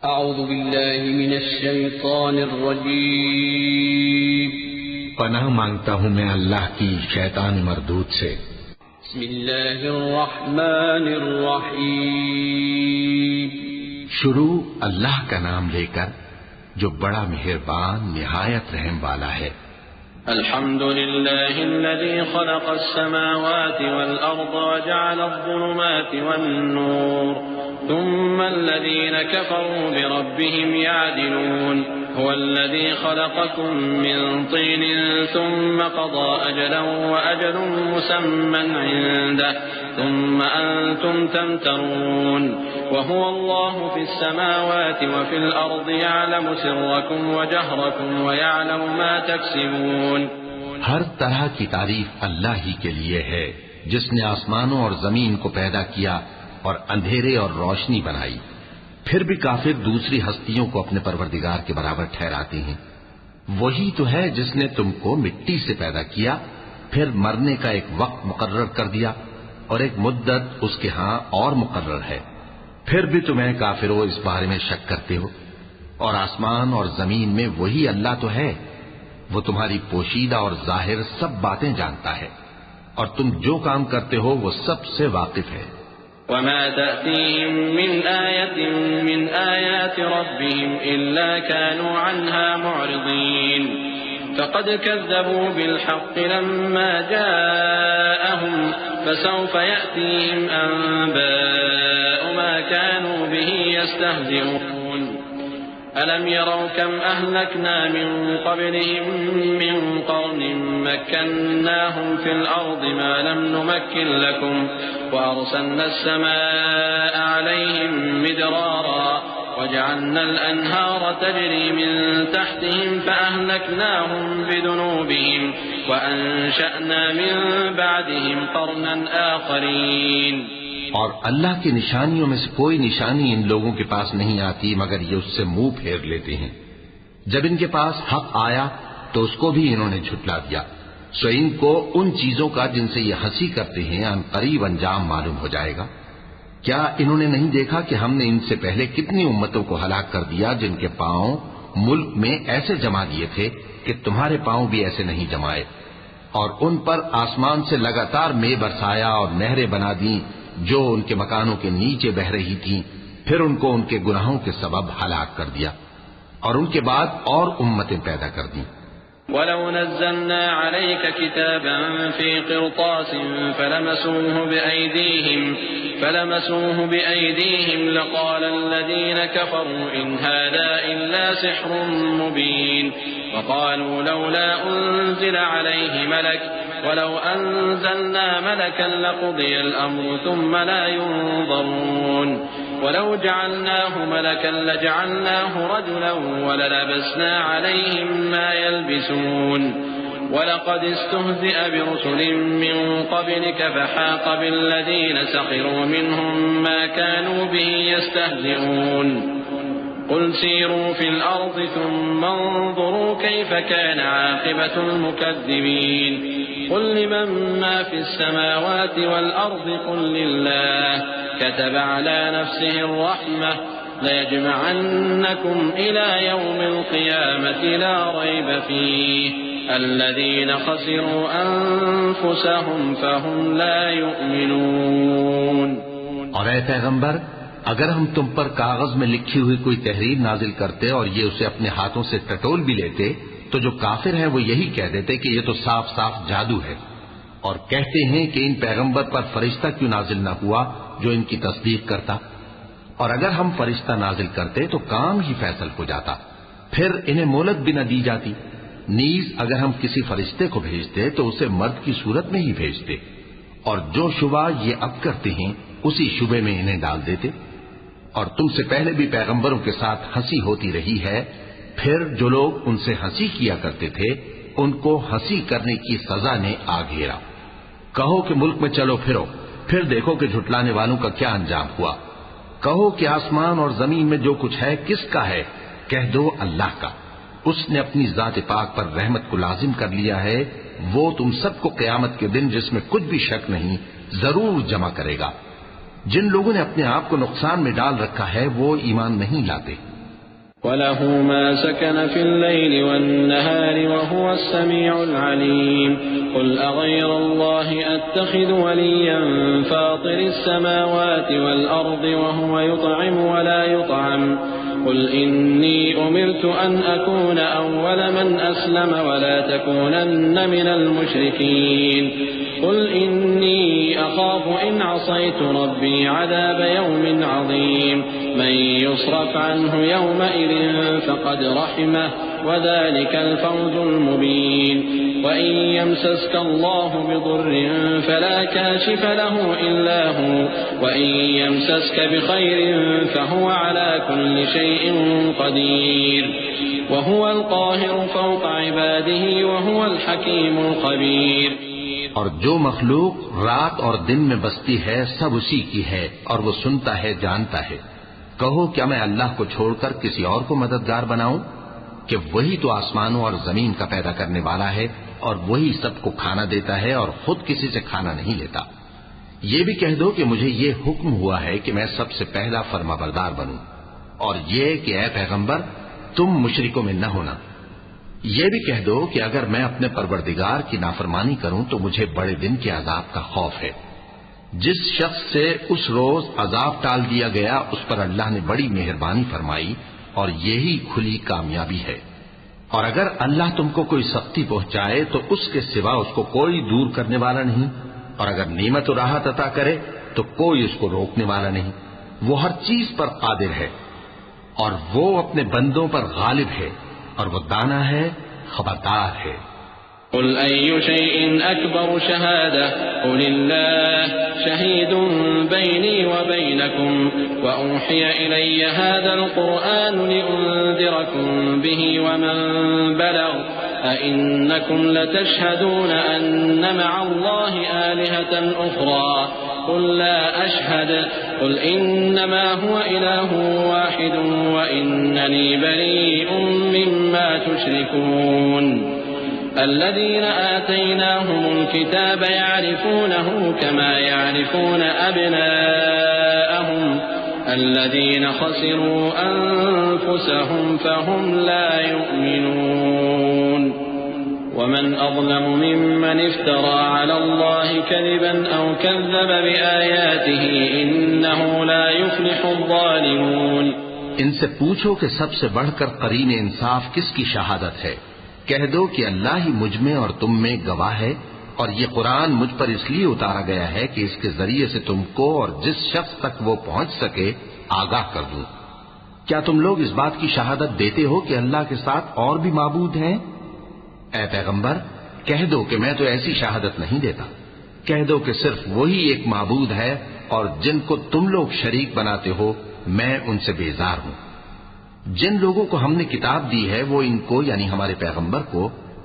اعوذ باللہ من الشیطان الرجیم پناہ مانگتا ہوں میں اللہ کی شیطان مردود سے۔ بسم اللہ الرحمن الرحیم شروع اللہ کا نام لے کر جو بڑا مہربان نہایت رحم والا ہے۔ الحمد لله الذي خلق السماوات والأرض وجعل الظلمات والنور ثم الذين كفروا بربهم يعدلون هو الذي خلقكم من طين ثم قضى أجلا وأجل مسمى عنده ثم أنتم تمترون وهو الله في السماوات وفي الأرض يعلم سركم وجهركم ويعلم ما تكسبون۔ ہر طرح کی تعریف اللہ ہی کے لیے ہے جس نے آسمانوں اور زمین کو پیدا کیا اور اندھیرے اور روشنی بنائی۔ پھر بھی کافر دوسری ہستیوں کو اپنے پروردگار کے برابر ٹھہراتے ہیں۔ وہی تو ہے جس نے تم کو مٹی سے پیدا کیا، پھر مرنے کا ایک وقت مقرر کر دیا اور ایک مدت اس کے ہاں اور مقرر ہے۔ پھر بھی تمہیں کافروں اس بارے میں شک کرتے ہو، اور آسمان اور زمین میں وہی اللہ تو ہے، وہ تمہاری پوشیدہ اور ظاہر سب باتیں جانتا ہے، اور تم جو کام کرتے ہو وہ سب سے واقف ہے۔ وما تأتيهم من آية من آيات ربهم إلا كانوا عنها معرضين فقد كذبوا بالحق لما جاءهم فسوف يأتيهم أنباء ما كانوا به يستهزئون ألم يروا كم أهلكنا من قبلهم من قرن مكناهم في الأرض ما لم نمكن لكم وأرسلنا السماء عليهم مدرارا وجعلنا الأنهار تجري من تحتهم فأهلكناهم بذنوبهم وأنشأنا من بعدهم قرنا آخرين۔ اور اللہ کی نشانیوں میں سے کوئی نشانی ان لوگوں کے پاس نہیں آتی مگر یہ اس سے منہ پھیر لیتے ہیں۔ جب ان کے پاس حق آیا تو اس کو بھی انہوں نے جھٹلا دیا، سو ان کو ان چیزوں کا جن سے یہ ہنسی کرتے ہیں ان قریب انجام معلوم ہو جائے گا۔ کیا انہوں نے نہیں دیکھا کہ ہم نے ان سے پہلے کتنی امتوں کو ہلاک کر دیا جن کے پاؤں ملک میں ایسے جما دیے تھے کہ تمہارے پاؤں بھی ایسے نہیں جمائے، اور ان پر آسمان سے لگاتار مے برسایا اور نہریں بنا دیں جو ان کے مکانوں کے نیچے بہ رہی تھیں، پھر ان کو ان کے گناہوں کے سبب ہلاک کر دیا، اور ان کے بعد اور امتیں پیدا کر دیں۔ وَلَوْ نَزَّلْنَا عَلَيْكَ كِتَابًا فِي قِرْطَاسٍ فَلَمَسُوهُ بِأَيْدِيهِمْ لَقَالَ الَّذِينَ كَفَرُوا إِنْ هَذَا إِلَّا سِحْرٌ مُبِينٌ وَقَالُوا لَوْلَا أُنزِلَ عَلَيْهِ مَلَكٌ وَلَوْ أَنزَلْنَا مَلَكًا لَقُضِيَ الْأَمْرُ ثُمَّ لَا يُنظَرُونَ وَلَوْ جَعَلْنَاهُ مَلَكًا لَجَعَلْنَاهُ رَجُلًا وَلَلَبَسْنَا عَلَيْهِمْ مَا يَلْبِسُونَ وَلَقَدِ اسْتُهْزِئَ بِرُسُلٍ مِّن قَبْلِكَ فَحَاقَ بِالَّذِينَ سَخِرُوا مِنْهُم مَّا كَانُوا بِهِ يَسْتَهْزِئُونَ قُلْ سِيرُوا فِي الْأَرْضِ ثُمَّ انظُرُوا كَيْفَ كَانَ عَاقِبَةُ الْمُكَذِّبِينَ قُل لِّمَن مَّا فِي السَّمَاوَاتِ وَالْأَرْضِ قُل لِّلَّهِ كَتَبَ عَلَى نَفْسِهِ الرَّحْمَةَ لَيَجْمَعَنَّكُمْ إِلَى يَوْمِ الْقِيَامَةِ لَا رَيْبَ فِيهِ الَّذِينَ خَسِرُوا أَنفُسَهُمْ فَهُمْ لَا يُؤْمِنُونَ۔ اور اے پیغمبر، اگر ہم تم پر کاغذ میں لکھی ہوئی کوئی تحریر نازل کرتے اور یہ اسے اپنے ہاتھوں سے ٹٹول بھی لیتے تو جو کافر ہیں وہ یہی کہہ دیتے کہ یہ تو صاف صاف جادو ہے، اور کہتے ہیں کہ ان پیغمبر پر فرشتہ کیوں نازل نہ ہوا جو ان کی تصدیق کرتا، اور اگر ہم فرشتہ نازل کرتے تو کام ہی فیصل ہو جاتا، پھر انہیں مہلت بھی نہ دی جاتی۔ نیز اگر ہم کسی فرشتے کو بھیجتے تو اسے مرد کی صورت میں ہی بھیجتے، اور جو شبہ یہ اب کرتے ہیں اسی شبے میں انہیں ڈال دیتے۔ اور تم سے پہلے بھی پیغمبروں کے ساتھ ہنسی ہوتی رہی ہے، پھر جو لوگ ان سے ہنسی کیا کرتے تھے ان کو ہنسی کرنے کی سزا نے آ گھیرا۔ کہو کہ ملک میں چلو پھرو، پھر دیکھو کہ جھٹلانے والوں کا کیا انجام ہوا۔ کہو کہ آسمان اور زمین میں جو کچھ ہے کس کا ہے؟ کہہ دو اللہ کا، اس نے اپنی ذات پاک پر رحمت کو لازم کر لیا ہے، وہ تم سب کو قیامت کے دن جس میں کچھ بھی شک نہیں ضرور جمع کرے گا۔ جن لوگوں نے اپنے آپ کو نقصان میں ڈال رکھا ہے وہ ایمان نہیں لاتے. وَلَهُ مَا سَكَنَ فِي اللَّيْلِ وَالنَّهَارِ وَهُوَ السَّمِيعُ الْعَلِيمُ قُلْ أَغَيْرَ اللَّهِ أَتَّخِذُ وَلِيًّا فَاطِرِ السَّمَاوَاتِ وَالْأَرْضِ وَهُوَ يُطْعِمُ وَلَا يُطْعَمُ قُلْ إِنِّي أُمِرْتُ أَنْ أَكُونَ أَوَّلَ مَنْ أَسْلَمَ وَلَا تَكُونَنَّ مِنَ الْمُشْرِكِينَ قُلْ إِنِّي أَخَافُ إِنْ عَصَيْتُ رَبِّي عَذَابَ يَوْمٍ عَظِيمٍ مَنْ يُصْرَفْ عَنْهُ يَوْمَئِذٍ فَقَدْ رَحِمَهُ وَذَلِكَ الْفَوْزُ الْمُبِينُ وَإِنْ يَمْسَسْكَ اللَّهُ بِضُرٍّ فَلَا كَاشِفَ لَهُ إِلَّا هُوَ وَإِنْ يَمْسَسْكَ بِخَيْرٍ فَهُوَ عَلَى كُلِّ شَيْءٍ قَدِيرٌ وَهُوَ الْقَاهِرُ فَوْقَ عِبَادِهِ وَهُوَ الْحَكِيمُ الْخَبِيرُ. اور جو مخلوق رات اور دن میں بستی ہے سب اسی کی ہے اور وہ سنتا ہے جانتا ہے. کہو کیا میں اللہ کو چھوڑ کر کسی اور کو مددگار بناؤں کہ وہی تو آسمانوں اور زمین کا پیدا کرنے والا ہے اور وہی سب کو کھانا دیتا ہے اور خود کسی سے کھانا نہیں لیتا. یہ بھی کہہ دو کہ مجھے یہ حکم ہوا ہے کہ میں سب سے پہلا فرما بردار بنوں اور یہ کہ اے پیغمبر تم مشرکوں میں نہ ہونا. یہ بھی کہہ دو کہ اگر میں اپنے پروردگار کی نافرمانی کروں تو مجھے بڑے دن کے عذاب کا خوف ہے. جس شخص سے اس روز عذاب ٹال دیا گیا اس پر اللہ نے بڑی مہربانی فرمائی اور یہی کھلی کامیابی ہے. اور اگر اللہ تم کو کوئی سختی پہنچائے تو اس کے سوا اس کو کوئی دور کرنے والا نہیں اور اگر نعمت و راحت عطا کرے تو کوئی اس کو روکنے والا نہیں. وہ ہر چیز پر قادر ہے اور وہ اپنے بندوں پر غالب ہے اور وہ دانا ہے خبردار ہے. قل أي شيء أكبر شهادة قل الله شهيد بيني وبينكم وأوحي إلي هذا القرآن لأنذركم به ومن بلغ أئنكم لتشهدون أن مع الله آلهة أخرى قل لا أشهد قل إنما هو إله واحد وإنني بريء مما تشركون. الذين آتيناهم الكتاب يعرفونه كما يعرفون أبناءهم الذين خسروا أنفسهم فهم لا يؤمنون. ومن أظلم ممن افترى على الله كذبا أو كذب بآياته إنه لا يفلح الظالمون. ان سے پوچھو کہ سب سے بڑھ کر قرین انصاف کس کی شہادت ہے. کہہ دو کہ اللہ ہی مجھ میں اور تم میں گواہ ہے اور یہ قرآن مجھ پر اس لیے اتارا گیا ہے کہ اس کے ذریعے سے تم کو اور جس شخص تک وہ پہنچ سکے آگاہ کر دوں. کیا تم لوگ اس بات کی شہادت دیتے ہو کہ اللہ کے ساتھ اور بھی معبود ہیں؟ اے پیغمبر کہہ دو کہ میں تو ایسی شہادت نہیں دیتا. کہہ دو کہ صرف وہی ایک معبود ہے اور جن کو تم لوگ شریک بناتے ہو میں ان سے بیزار ہوں. جن لوگوں کو ہم نے کتاب دی ہے وہ ان کو یعنی ہمارے پیغمبر کو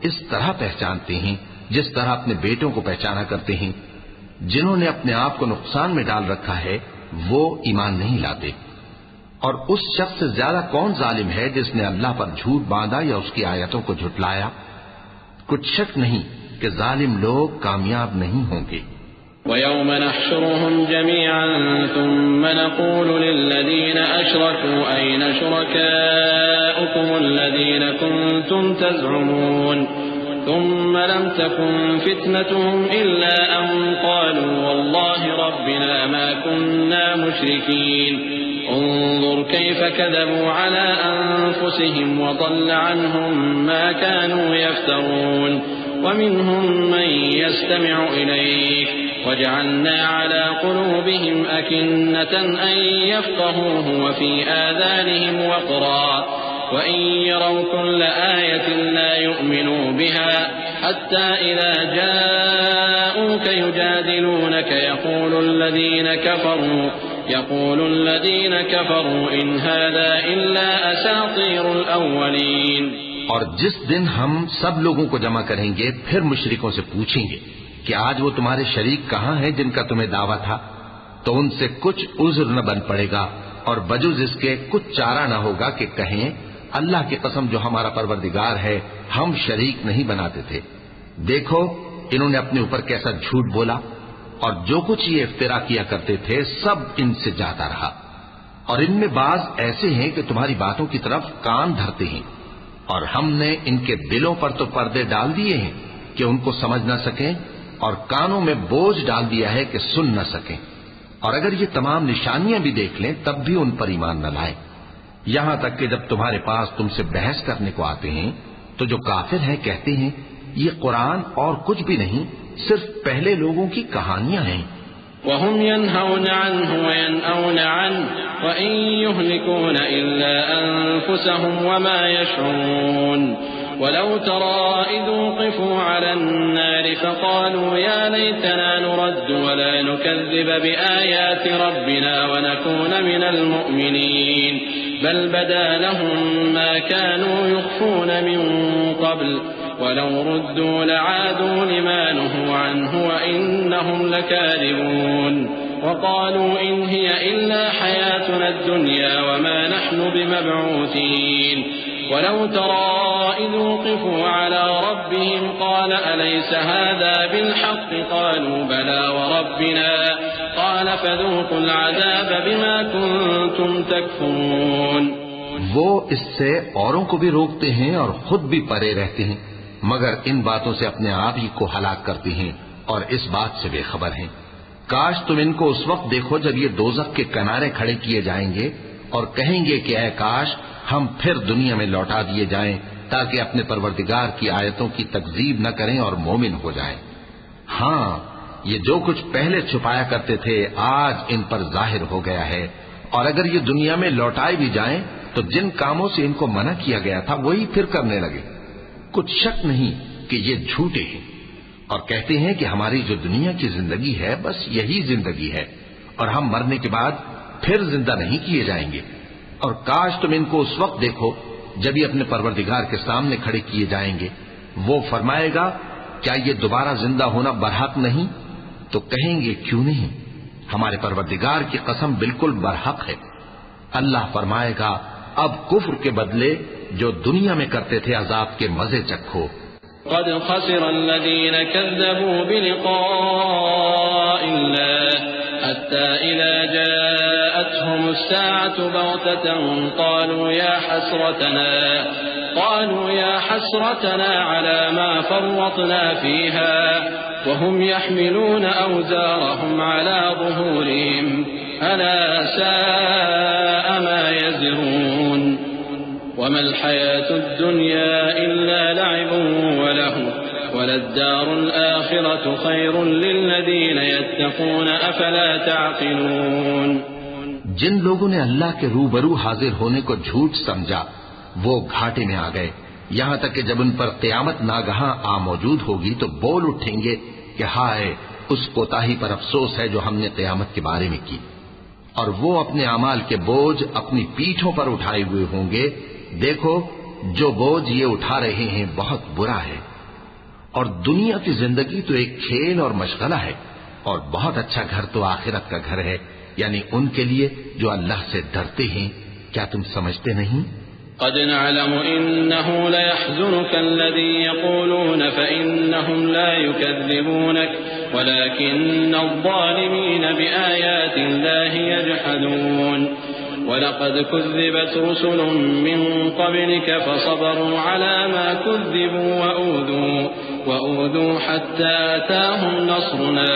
اس طرح پہچانتے ہیں جس طرح اپنے بیٹوں کو پہچانا کرتے ہیں. جنہوں نے اپنے آپ کو نقصان میں ڈال رکھا ہے وہ ایمان نہیں لاتے. اور اس شخص سے زیادہ کون ظالم ہے جس نے اللہ پر جھوٹ باندھا یا اس کی آیتوں کو جھٹلایا؟ کچھ شک نہیں کہ ظالم لوگ کامیاب نہیں ہوں گے. وَيَوْمَ نَحْشُرُهُمْ جَمِيعًا ثُمَّ نَقُولُ لِلَّذِينَ أَشْرَكُوا أَيْنَ شُرَكَاؤُكُمُ الَّذِينَ كُنتُمْ تَزْعُمُونَ ثُمَّ لَمْ تَكُنْ فِتْنَتُهُمْ إِلَّا أَنْ قَالُوا وَاللَّهِ رَبِّنَا مَا كُنَّا مُشْرِكِينَ انظر كيف كذبوا على أنفسهم وضل عنهم ما كانوا يفترون ومنهم من يستمع إليك وجعلنا على قلوبهم أكنة أن يفقهوه وفي آذانهم وقرا وإن يروا كل آية لا يؤمنوا بها حتى إذا جاءوك يجادلونك يقول الذين كفروا إن هذا إلا أساطير الأولين. اور جس دن ہم سب لوگوں کو جمع کریں گے پھر مشرکوں سے پوچھیں گے کہ آج وہ تمہارے شریک کہاں ہیں جن کا تمہیں دعویٰ تھا؟ تو ان سے کچھ عذر نہ بن پڑے گا اور بجز اس کے کچھ چارہ نہ ہوگا کہ کہیں اللہ کی قسم جو ہمارا پروردگار ہے ہم شریک نہیں بناتے تھے. دیکھو انہوں نے اپنے اوپر کیسا جھوٹ بولا. اور جو کچھ یہ افترا کیا کرتے تھے سب ان سے جاتا رہا، اور ان میں بعض ایسے ہیں کہ تمہاری باتوں کی طرف کان دھرتے ہیں، اور ہم نے ان کے دلوں پر تو پردے ڈال دیے ہیں کہ ان کو سمجھ نہ سکیں، اور کانوں میں بوجھ ڈال دیا ہے کہ سن نہ سکیں، اور اگر یہ تمام نشانیاں بھی دیکھ لیں تب بھی ان پر ایمان نہ لائیں، یہاں تک کہ جب تمہارے پاس تم سے بحث کرنے کو آتے ہیں تو جو کافر ہیں کہتے ہیں یہ قرآن اور کچھ بھی نہیں، صرف پہلے لوگوں کی کہانیاں ہیں۔ وهم ينهون عنه وينأون عنه وإن يهلكون إلا أنفسهم وما يشعرون ولو ترى إذ وقفوا على النار فقالوا يا ليتنا نرد ولا نكذب بآيات ربنا ونكون من المؤمنين بل بدا لهم ما كانوا يخفون من قبل ولو ردوا لعادوا لما نهوا عنه وإنهم لكاذبون وقالوا إن هي إلا حياتنا الدنيا وما نحن بمبعوثين ولو ترى إذ وقفوا على ربهم قال أليس هذا بالحق قالوا بلى وربنا قال فذوقوا العذاب بما كنتم تكفرون۔ وہ اس سے اوروں کو بھی روکتے ہیں اور خود بھی پرے رہتے ہیں، مگر ان باتوں سے اپنے آپ ہی کو ہلاک کرتے ہیں اور اس بات سے بے خبر ہیں۔ کاش تم ان کو اس وقت دیکھو جب یہ دوزخ کے کنارے کھڑے کیے جائیں گے اور کہیں گے کہ اے کاش ہم پھر دنیا میں لوٹا دیے جائیں تاکہ اپنے پروردگار کی آیتوں کی تکذیب نہ کریں اور مومن ہو جائیں۔ ہاں، یہ جو کچھ پہلے چھپایا کرتے تھے آج ان پر ظاہر ہو گیا ہے، اور اگر یہ دنیا میں لوٹائے بھی جائیں تو جن کاموں سے ان کو منع کیا گیا تھا وہی پھر کرنے لگے۔ کچھ شک نہیں کہ یہ جھوٹے ہیں، اور کہتے ہیں کہ ہماری جو دنیا کی زندگی ہے بس یہی زندگی ہے اور ہم مرنے کے بعد پھر زندہ نہیں کیے جائیں گے، اور کاش تم ان کو اس وقت دیکھو جب یہ اپنے پروردگار کے سامنے کھڑے کیے جائیں گے، وہ فرمائے گا کیا یہ دوبارہ زندہ ہونا برحق نہیں؟ تو کہیں گے کیوں نہیں، ہمارے پروردگار کی قسم بالکل برحق ہے۔ اللہ فرمائے گا اب کفر کے بدلے جو دنیا میں کرتے تھے عذاب کے مزے چکھو۔ قد خسر الذين كذبوا بلقاء الله حتى إذا جاءتهم الساعة بغتة قالوا يا حسرتنا على ما فرطنا فيها وهم يحملون أوزارهم على ظهورهم ألا ساء ما يزرون وما الحياة الدنيا إلا لعب ولهو وللدار الآخرة خير للذين يتقون أفلا تعقلون۔ جن لوگوں نے اللہ کے روبرو حاضر ہونے کو جھوٹ سمجھا وہ گھاٹے میں آ گئے، یہاں تک کہ جب ان پر قیامت ناگہاں آ موجود ہوگی تو بول اٹھیں گے کہ ہائے اس کوتاہی پر افسوس ہے جو ہم نے قیامت کے بارے میں کی، اور وہ اپنے اعمال کے بوجھ اپنی پیٹھوں پر اٹھائے ہوئے ہوں گے، دیکھو جو بوجھ یہ اٹھا رہے ہیں بہت برا ہے، اور دنیا کی زندگی تو ایک کھیل اور مشغلہ ہے، اور بہت اچھا گھر تو آخرت کا گھر ہے، یعنی ان کے لیے جو اللہ سے ڈرتے ہیں۔ کیا تم سمجھتے نہیں؟ قد نعلم إنه ليحزنك الذي يقولون فإنهم لا يكذبونك ولكن الظالمين بآيات الله يجحدون ولقد كذبت رسل من قبلك فصبروا على ما كذبوا وأوذوا حتى أتاهم نصرنا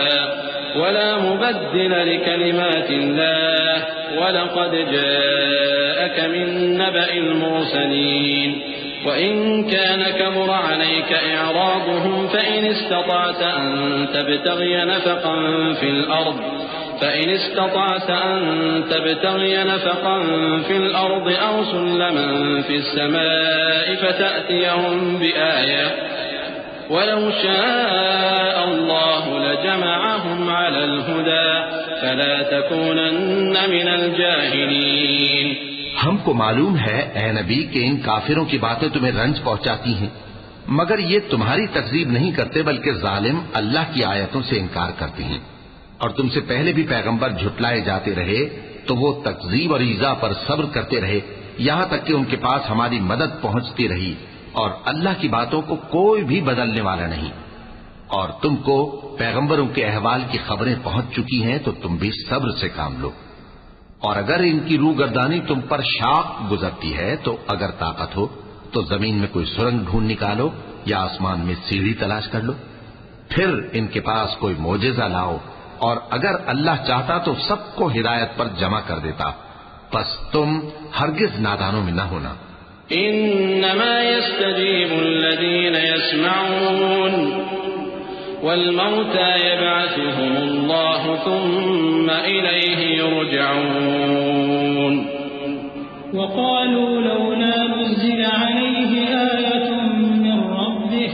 ولا مبدل لكلمات الله ولقد جاءك من نبأ المرسلين وإن كان كبر عليك إعراضهم فإن استطعت أن تبتغي نفقا في الأرض أو سلما في السماء فتأتيهم بآية ولو شاء الله لجمعهم على الهدى فلا تكونن من الجاهلين۔ ہم کو معلوم ہے اے نبی کہ ان کافروں کی باتیں تمہیں رنج پہنچاتی ہیں، مگر یہ تمہاری تکذیب نہیں کرتے بلکہ ظالم اللہ کی آیتوں سے انکار کرتے ہیں، اور تم سے پہلے بھی پیغمبر جھٹلائے جاتے رہے تو وہ تکذیب اور ایذا پر صبر کرتے رہے یہاں تک کہ ان کے پاس ہماری مدد پہنچتی رہی، اور اللہ کی باتوں کو کوئی بھی بدلنے والا نہیں۔ اور تم کو پیغمبروں کے احوال کی خبریں پہنچ چکی ہیں تو تم بھی صبر سے کام لو، اور اگر ان کی روگردانی تم پر شاق گزرتی ہے تو اگر طاقت ہو تو زمین میں کوئی سرنگ ڈھونڈ نکالو یا آسمان میں سیڑھی تلاش کر لو، پھر ان کے پاس کوئی معجزہ لاؤ، اور اگر اللہ چاہتا تو سب کو ہدایت پر جمع کر دیتا، پس تم ہرگز نادانوں میں نہ ہونا۔ انما يستجيب الذين يسمعون والموتى يبعثهم الله ثم إليه يرجعون وقالوا لولا نزل عليه آية من ربه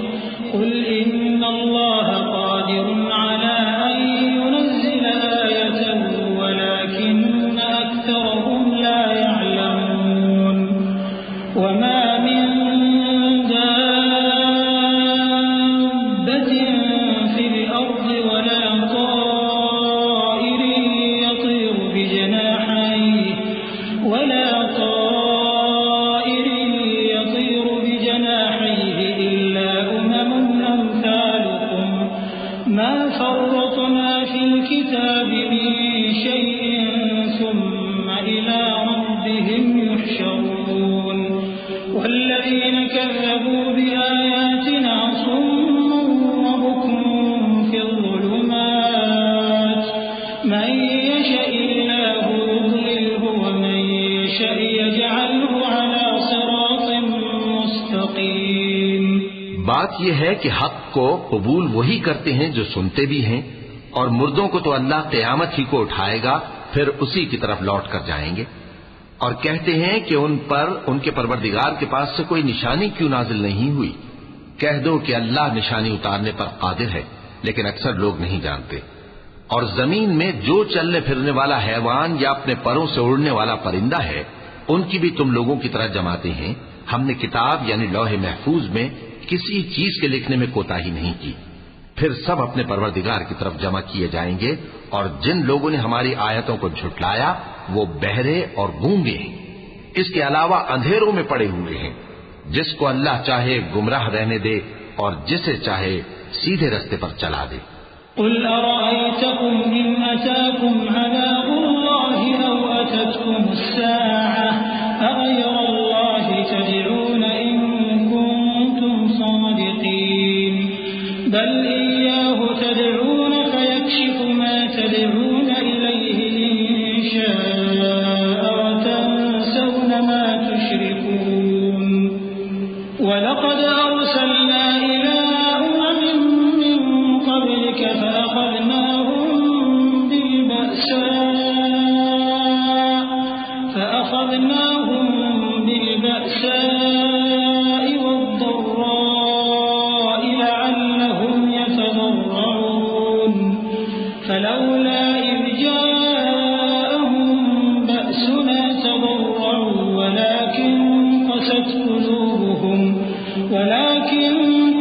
قل إن الله قادر على أن ينزل آية ولكن أكثرهم لا يعلمون وما من بات یہ ہے کہ حق کو قبول وہی کرتے ہیں جو سنتے بھی ہیں، اور مردوں کو تو اللہ قیامت ہی کو اٹھائے گا، پھر اسی کی طرف لوٹ کر جائیں گے، اور کہتے ہیں کہ ان پر ان کے پروردگار کے پاس سے کوئی نشانی کیوں نازل نہیں ہوئی۔ کہہ دو کہ اللہ نشانی اتارنے پر قادر ہے، لیکن اکثر لوگ نہیں جانتے۔ اور زمین میں جو چلنے پھرنے والا حیوان یا اپنے پروں سے اڑنے والا پرندہ ہے، ان کی بھی تم لوگوں کی طرح جماتے ہیں۔ ہم نے کتاب یعنی لوح محفوظ میں کسی چیز کے لکھنے میں کوتاہی نہیں کی، پھر سب اپنے پروردگار کی طرف جمع کیے جائیں گے، اور جن لوگوں نے ہماری آیتوں کو جھٹلایا وہ بہرے اور گونگے ہیں، اس کے علاوہ اندھیروں میں پڑے ہوئے ہیں۔ جس کو اللہ چاہے گمراہ رہنے دے اور جسے چاہے سیدھے رستے پر چلا دے۔ قل أرأيتكم إن أتاكم عذاب الله أو أتتكم الساعة أغير الله تدعون إن كنتم صادقين بل إياه تدعون فيكشف ما تدعون إليه إن شاء وتنسون ما تشركون ولقد أرسلنا إلى فأخذناهم بالبأساء والضراء لعلهم يتضرعون فلولا إذ جاءهم بأسنا تضرعوا ولكن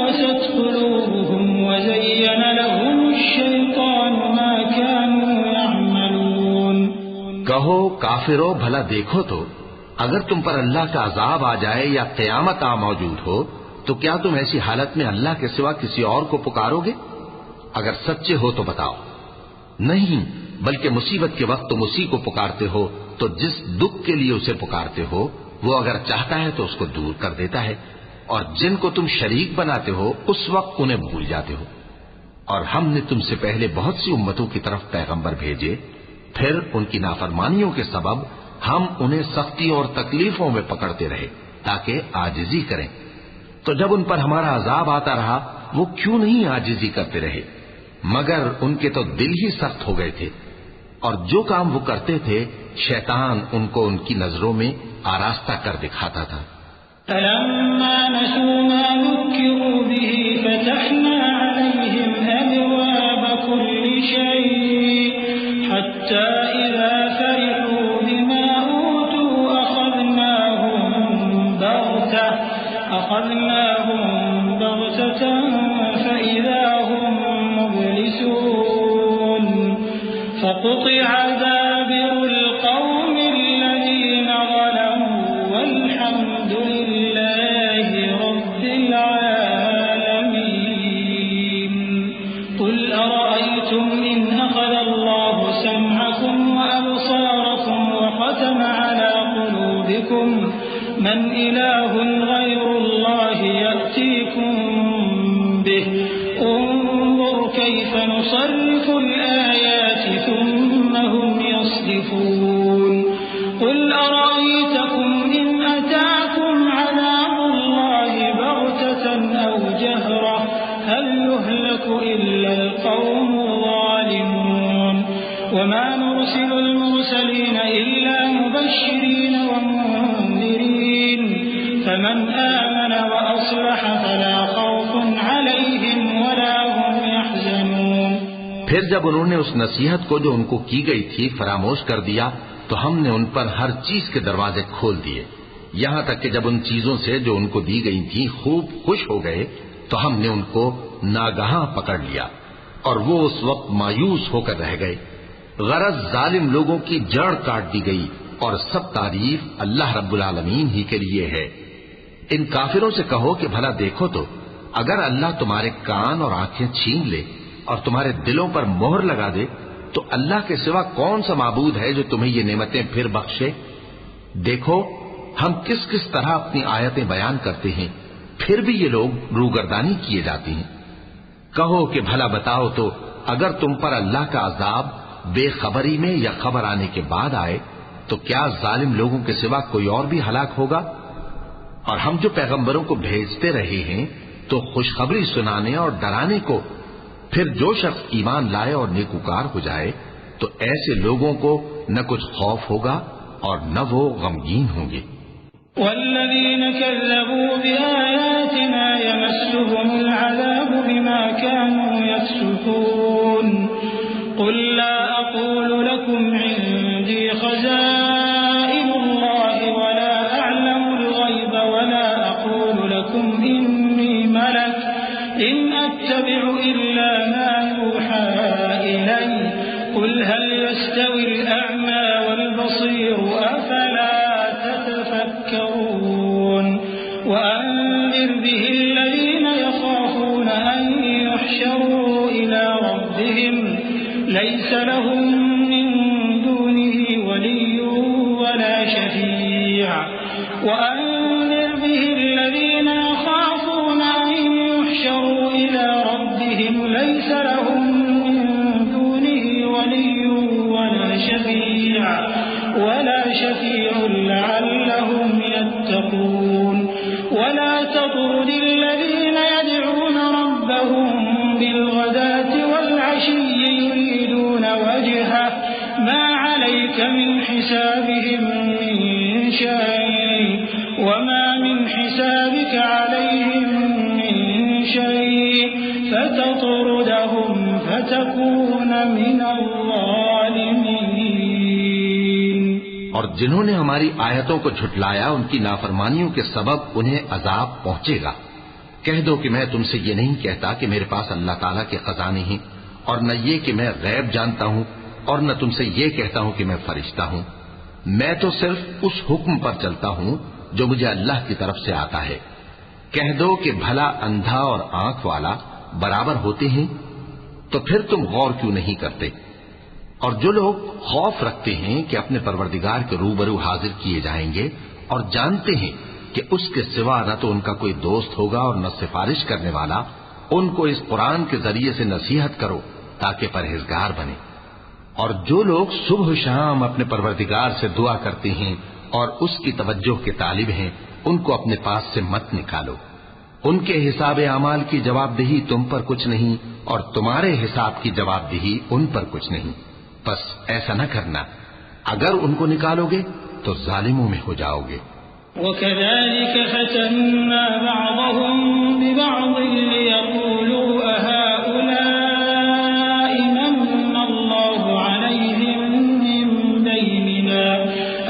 قست قلوبهم وزين لهم الشيطان ما كانوا يعملون۔ کہو کافرو بھلا دیکھو تو اگر تم پر اللہ کا عذاب آ جائے یا قیامت آ موجود ہو تو کیا تم ایسی حالت میں اللہ کے سوا کسی اور کو پکارو گے؟ اگر سچے ہو تو بتاؤ۔ نہیں، بلکہ مصیبت کے وقت تم اسی کو پکارتے ہو، تو جس دکھ کے لیے اسے پکارتے ہو وہ اگر چاہتا ہے تو اس کو دور کر دیتا ہے، اور جن کو تم شریک بناتے ہو اس وقت انہیں بھول جاتے ہو۔ اور ہم نے تم سے پہلے بہت سی امتوں کی طرف پیغمبر بھیجے، پھر ان کی نافرمانیوں کے سبب ہم انہیں سختی اور تکلیفوں میں پکڑتے رہے تاکہ عاجزی کریں، تو جب ان پر ہمارا عذاب آتا رہا وہ کیوں نہیں عاجزی کرتے رہے، مگر ان کے تو دل ہی سخت ہو گئے تھے، اور جو کام وہ کرتے تھے شیطان ان کو ان کی نظروں میں آراستہ کر دکھاتا تھا۔ فلما نسوا ما ذكروا به فتحنا عليهم أبواب كل شيء حتى إذا فرحوا بما أوتوا أخذناهم بغتة فإذا هم مبلسون فقطع دابر القوم الذين ظلموا والحمد لله رب العالمين۔ من إله غير الله يأتيكم به انظر كيف نصرف الآيات ثم هم يصدفون قل أرأيتكم إن أتاكم عذاب الله بغتة أو جهرة هل يهلك إلا القوم الظالمون وما نرسل المرسلين إلا مبشرين ومنذرين فمن آمن وأصلح فلا خوف عليهم ولا هم يحزنون. پھر جب انہوں نے اس نصیحت کو جو ان کو کی گئی تھی فراموش کر دیا تو ہم نے ان پر ہر چیز کے دروازے کھول دیے، یہاں تک کہ جب ان چیزوں سے جو ان کو دی گئی تھی خوب خوش ہو گئے تو ہم نے ان کو ناگہاں پکڑ لیا اور وہ اس وقت مایوس ہو کر رہ گئے. غرض ظالم لوگوں کی جڑ کاٹ دی گئی اور سب تعریف اللہ رب العالمین ہی کے لیے ہے. ان کافروں سے کہو کہ بھلا دیکھو تو اگر اللہ تمہارے کان اور آنکھیں چھین لے اور تمہارے دلوں پر مہر لگا دے تو اللہ کے سوا کون سا معبود ہے جو تمہیں یہ نعمتیں پھر بخشے؟ دیکھو ہم کس کس طرح اپنی آیتیں بیان کرتے ہیں، پھر بھی یہ لوگ روگردانی کیے جاتے ہیں. کہو کہ بھلا بتاؤ تو اگر تم پر اللہ کا عذاب بے خبری میں یا خبر آنے کے بعد آئے تو کیا ظالم لوگوں کے سوا کوئی اور بھی ہلاک ہوگا؟ اور ہم جو پیغمبروں کو بھیجتے رہے ہیں تو خوشخبری سنانے اور ڈرانے کو، پھر جو شخص ایمان لائے اور نیکوکار ہو جائے تو ایسے لوگوں کو نہ کچھ خوف ہوگا اور نہ وہ غمگین ہوں گے. والذين كذبوا بآياتنا يمسهم العذاب بما كانوا يفسقون قل لا أقول لكم عندي خزائن الله ولا أعلم الغيب ولا أقول لكم إني ملك إن أتبع إلا ما يوحى إلي قل هل يستوي الأعمى والبصير أفلا تتفكرون وأنذر به الذين يخافون أن يحشروا إلى ربهم ليس لهم من دونه ولي ولا شفيع وأنذر به الذين يخافون أن يحشروا إلى ربهم ليس لهم من دونه ولي ولا شفيع لعلهم يتقون ولا تطرد الذين يدعون ربهم بالغداة والعشي يريدون وجهه ما عليك من حسابهم من شيء وما من حسابك عليهم من شيء فتطردهم فتكون من الظالمين. اور جنہوں نے ہماری آیتوں کو جھٹلایا ان کی نافرمانیوں کے سبب انہیں عذاب پہنچے گا. کہہ دو کہ میں تم سے یہ نہیں کہتا کہ میرے پاس اللہ تعالیٰ کے خزانے ہیں، اور نہ یہ کہ میں غیب جانتا ہوں، اور نہ تم سے یہ کہتا ہوں کہ میں فرشتہ ہوں. میں تو صرف اس حکم پر چلتا ہوں جو مجھے اللہ کی طرف سے آتا ہے. کہہ دو کہ بھلا اندھا اور آنکھ والا برابر ہوتے ہیں؟ تو پھر تم غور کیوں نہیں کرتے؟ اور جو لوگ خوف رکھتے ہیں کہ اپنے پروردگار کے روبرو حاضر کیے جائیں گے اور جانتے ہیں کہ اس کے سوا نہ تو ان کا کوئی دوست ہوگا اور نہ سفارش کرنے والا، ان کو اس قرآن کے ذریعے سے نصیحت کرو تاکہ پرہیزگار بنے. اور جو لوگ صبح و شام اپنے پروردگار سے دعا کرتے ہیں اور اس کی توجہ کے طالب ہیں ان کو اپنے پاس سے مت نکالو. ان کے حساب اعمال کی جواب دہی تم پر کچھ نہیں اور تمہارے حساب کی جواب دہی ان پر کچھ نہیں. بس ایسا نہ کرنا، اگر ان کو نکالو گے تو ظالموں میں ہو جاؤ گے. وَكَذَلِكَ فَتَنَّا بَعْضَهُمْ بِبَعْضٍ لِيَقُولُوا أَهَؤُلَاءِ مَنَّ اللَّهُ عَلَيْهِمْ مِنْ بَيْنِنَا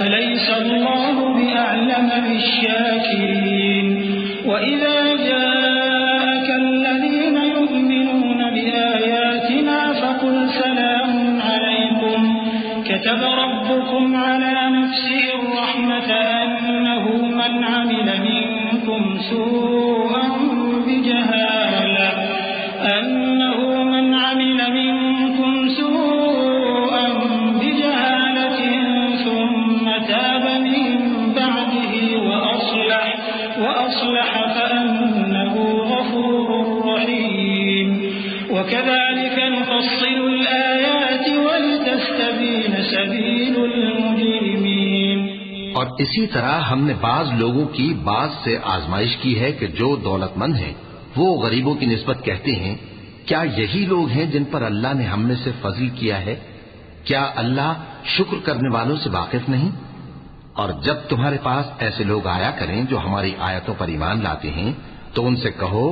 أَلَيْسَ اللَّهُ بِأَعْلَمَ بِالشَّاكِرِينَ وَإِذَا جَاءَكَ الَّذِينَ يُؤْمِنُونَ بِآيَاتِنَا فَقُلْ سَلَامٌ عَلَيْكُمْ كتب ربكم على نفسه الرحمة أنه من عمل منكم سوءا بجهالة ثم تاب من بعده وأصلح وكذلك نفصل الآيات ولتستبين سبيل المجرمين. اور اسی طرح ہم نے بعض لوگوں کی بعض سے آزمائش کی ہے کہ جو دولت مند ہیں وہ غریبوں کی نسبت کہتے ہیں کیا یہی لوگ ہیں جن پر اللہ نے ہم میں سے فضل کیا ہے؟ کیا اللہ شکر کرنے والوں سے واقف نہیں؟ اور جب تمہارے پاس ایسے لوگ آیا کریں جو ہماری آیتوں پر ایمان لاتے ہیں تو ان سے کہو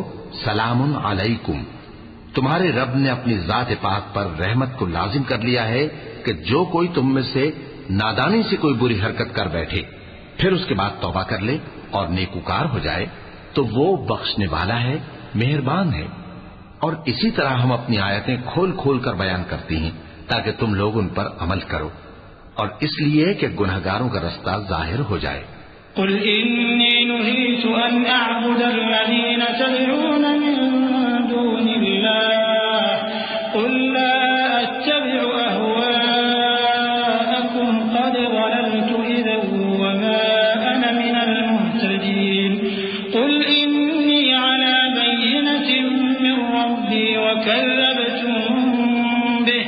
سلام علیکم، تمہارے رب نے اپنی ذات پاک پر رحمت کو لازم کر لیا ہے کہ جو کوئی تم میں سے نادانی سے کوئی بری حرکت کر بیٹھے پھر اس کے بعد توبہ کر لے اور نیکوکار ہو جائے تو وہ بخشنے والا ہے، مہربان ہے. اور اسی طرح ہم اپنی آیتیں کھول کھول کر بیان کرتی ہیں تاکہ تم لوگ ان پر عمل کرو، اور اس لیے کہ گنہگاروں کا رستہ ظاہر ہو جائے. قل إني نهيت أن أعبد الذين تدعون من دون الله قل لا أتبع أهواءكم قد ضللت إذا وما أنا من المهتدين. قل إني على بينة من ربي وكذبتم به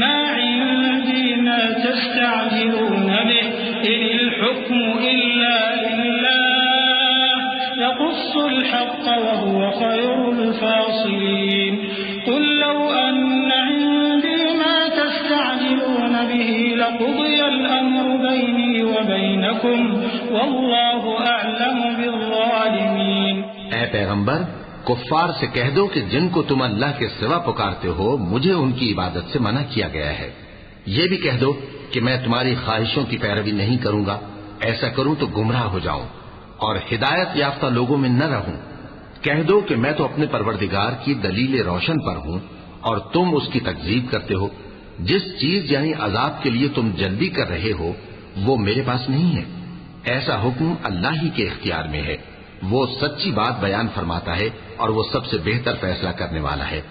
ما عندي ما تستعجلون به إن الحكم إلا لله يقص الحق وهو خير الفاصلين. قل لو أن عندي ما تستعجلون به لقضي الأمر بيني وبينكم والله أعلم بالظالمين. اے پیغمبر کفار سے کہہ دو کہ جن کو تم اللہ کے سوا پکارتے ہو مجھے ان کی عبادت سے منع کیا گیا ہے. یہ بھی کہہ دو کہ میں تمہاری خواہشوں کی پیروی نہیں کروں گا، ایسا کروں تو گمراہ ہو جاؤں اور ہدایت یافتہ لوگوں میں نہ رہوں. کہہ دو کہ میں تو اپنے پروردگار کی دلیل روشن پر ہوں اور تم اس کی تکذیب کرتے ہو. جس چیز یعنی عذاب کے لیے تم جلدی کر رہے ہو وہ میرے پاس نہیں ہے، ایسا حکم اللہ ہی کے اختیار میں ہے. وہ سچی بات بیان فرماتا ہے اور وہ سب سے بہتر فیصلہ کرنے والا ہے.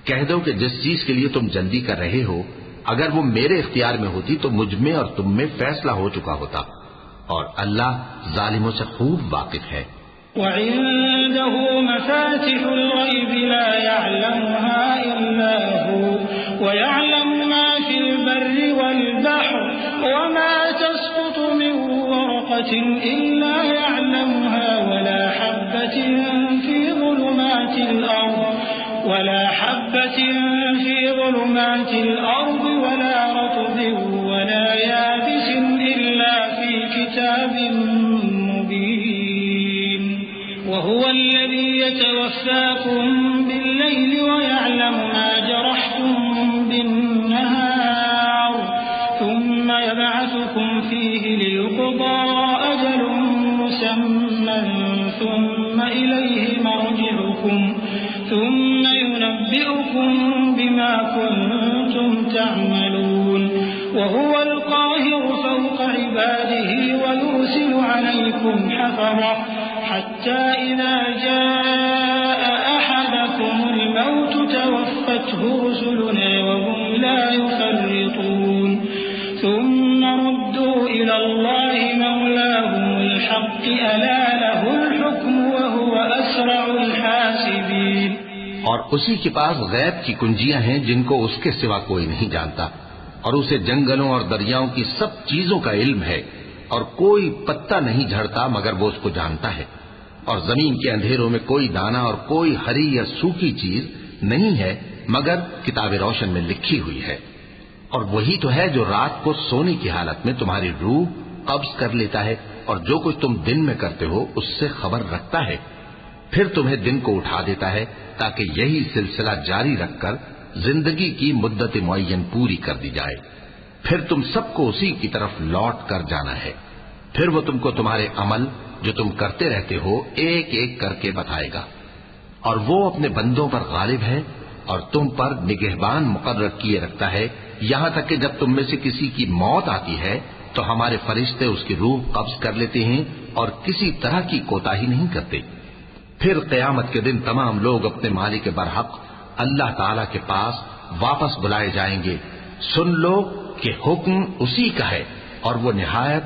کہہ دو کہ جس چیز کے لیے تم جلدی کر رہے ہو اگر وہ میرے اختیار میں ہوتی تو مجھ میں اور تم میں فیصلہ ہو چکا ہوتا، اور اللہ ظالموں سے خوب واقف ہے. وعنده مفاتح الغيب لا يعلمها إلا هو ويعلم ما في البر والبحر وما تسقط من ورقة إلا يعلمها ولا حبة في ظلمات الأرض ولا رطب ولا يابس إلا في كتاب مبين. وهو الذي يتوفاكم بالليل ويعلم ما جرحتم بالنهار ثم يبعثكم فيه ليقضى أجل مسمى ثم إليه مرجعكم ثم ينبئكم بما كنتم تعملون. وهو القاهر فوق عباده ويرسل عليكم حفظة حتى إذا جاء أحدكم الموت توفته رسلنا وهم لا يفرطون. ثم ردوا إلى الله مولاهم الحق ألا له الحكم وهو أسرع الحاسبين. اور اسی کے پاس غیب کی کنجیاں ہیں جن کو اس کے سوا کوئی نہیں جانتا، اور اسے جنگلوں اور دریاؤں کی سب چیزوں کا علم ہے، اور کوئی پتا نہیں جھڑتا مگر وہ اس کو جانتا ہے. اور زمین کے اندھیروں میں کوئی دانہ اور کوئی ہری یا سوکھی چیز نہیں ہے مگر کتاب روشن میں لکھی ہوئی ہے. اور وہی تو ہے جو رات کو سونے کی حالت میں تمہاری روح قبض کر لیتا ہے اور جو کچھ تم دن میں کرتے ہو اس سے خبر رکھتا ہے، پھر تمہیں دن کو اٹھا دیتا ہے تاکہ یہی سلسلہ جاری رکھ کر زندگی کی مدت معین پوری کر دی جائے. پھر تم سب کو اسی کی طرف لوٹ کر جانا ہے. پھر وہ تم کو تمہارے عمل جو تم کرتے رہتے ہو ایک ایک کر کے بتائے گا. اور وہ اپنے بندوں پر غالب ہے اور تم پر نگہبان مقرر کیے رکھتا ہے، یہاں تک کہ جب تم میں سے کسی کی موت آتی ہے تو ہمارے فرشتے اس کی روح قبض کر لیتے ہیں اور کسی طرح کی کوتاہی نہیں کرتے. پھر قیامت کے دن تمام لوگ اپنے مالک برحق اللہ تعالی کے پاس واپس بلائے جائیں گے. سن لو کہ حکم اسی کا ہے اور وہ نہایت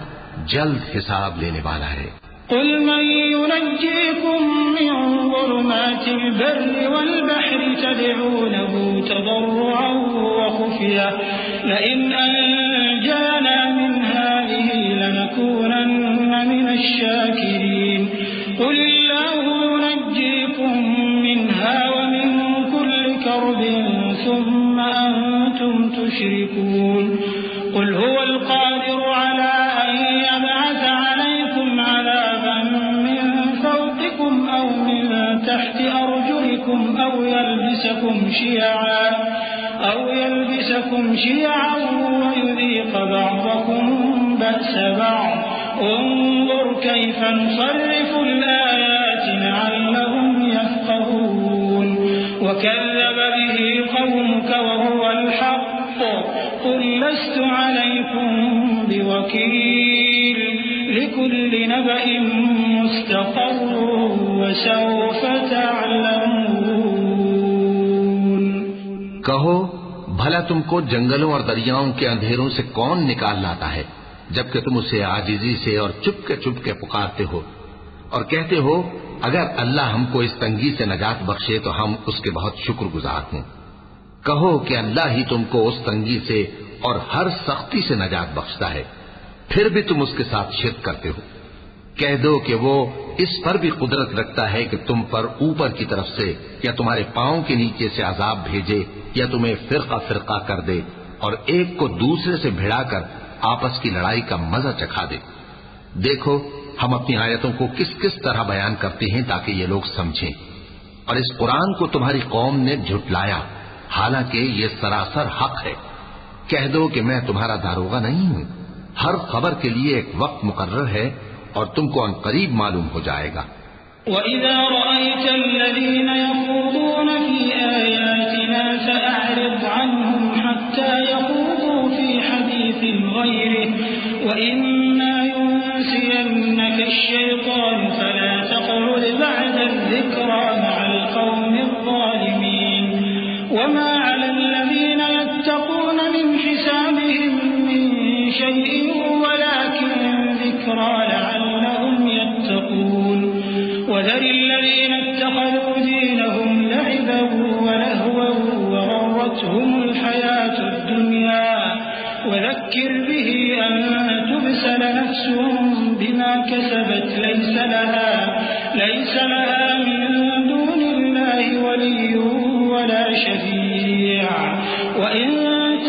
جلد حساب لینے والا ہے. قل من ينجيكم من ظلمات البر والبحر تدعونه تضرعا وخفيا لئن أنجانا من هذه لنكونن من الشاكرين قل الله ينجيكم منها ومن كل كرب ثم أنتم تشركون قل هو القادر على أن يبعث عليكم عذابا من فوقكم أو من تحت أرجلكم أو يلبسكم شيعا ويذيق بعضكم بأس بعض انظر كيف نصرف الآيات لعلهم يفقهون وكذب به قومك وهو الحق قل لست عليكم بوكيل لكل نبأ مستقر وسوف تعلمون کہو بھلا تم کو جنگلوں اور دریاؤں کے اندھیروں سے کون نکال لاتا ہے جبکہ تم اسے عاجزی سے اور چپ کے پکارتے ہو اور کہتے ہو اگر اللہ ہم کو اس تنگی سے نجات بخشے تو ہم اس کے بہت شکر گزار ہوں۔ کہو کہ اللہ ہی تم کو اس تنگی سے اور ہر سختی سے نجات بخشتا ہے، پھر بھی تم اس کے ساتھ شرک کرتے ہو۔ کہہ دو کہ وہ اس پر بھی قدرت رکھتا ہے کہ تم پر اوپر کی طرف سے یا تمہارے پاؤں کے نیچے سے عذاب بھیجے یا تمہیں فرقہ فرقہ کر دے اور ایک کو دوسرے سے بھڑا کر آپس کی لڑائی کا مزہ چکھا دے۔ دیکھو ہم اپنی آیتوں کو کس کس طرح بیان کرتے ہیں تاکہ یہ لوگ سمجھیں، اور اس قرآن کو تمہاری قوم نے جھٹلایا حالانکہ یہ سراسر حق ہے۔ کہہ دو کہ میں تمہارا داروغہ نہیں ہوں، ہر خبر کے لیے ایک وقت مقرر ہے اور تم کو ان قریب معلوم ہو جائے گا۔ وَإِذَا رَأَيْتَ الَّذِينَ يَخُوضُونَ فِي آيَاتِنَا فَأَعْرِضْ عَنْهُمْ حَتَّى يَخُوضُوا فِي حَدِيثٍ غَيْرِهِ وَإِمَّا يُنسِيَنَّكَ الشَّيْطَانُ فَلَا تَقْعُدْ بَعْدَ الذِّكْرَى مَعَ الْقَوْمِ الظَّالِمِينَ وَمَا عَلَى الَّذِينَ يَتَّقُونَ مِنْ حِسَابِهِمْ مِنْ شَيْءٍ وَلَكِنْ ذِكْرَى لَعَلَّهُمْ يَتَّقُونَ وَذَرِ الَّذِينَ اتَّخَذُوا دِينَهُمْ لَعِبًا وَلَهْوًا وَغَرَّتْهُمُ الْحَيَاةُ الدُّنْيَا وَذَكِّرْ بِهِ أَن تُبْسَلَ نَفْسٌ بِمَا كَسَبَتْ لَيْسَ لَهَا مِن دُونِ اللَّهِ وَلِيٌّ وَلَا شَفِيعٌ وَإِن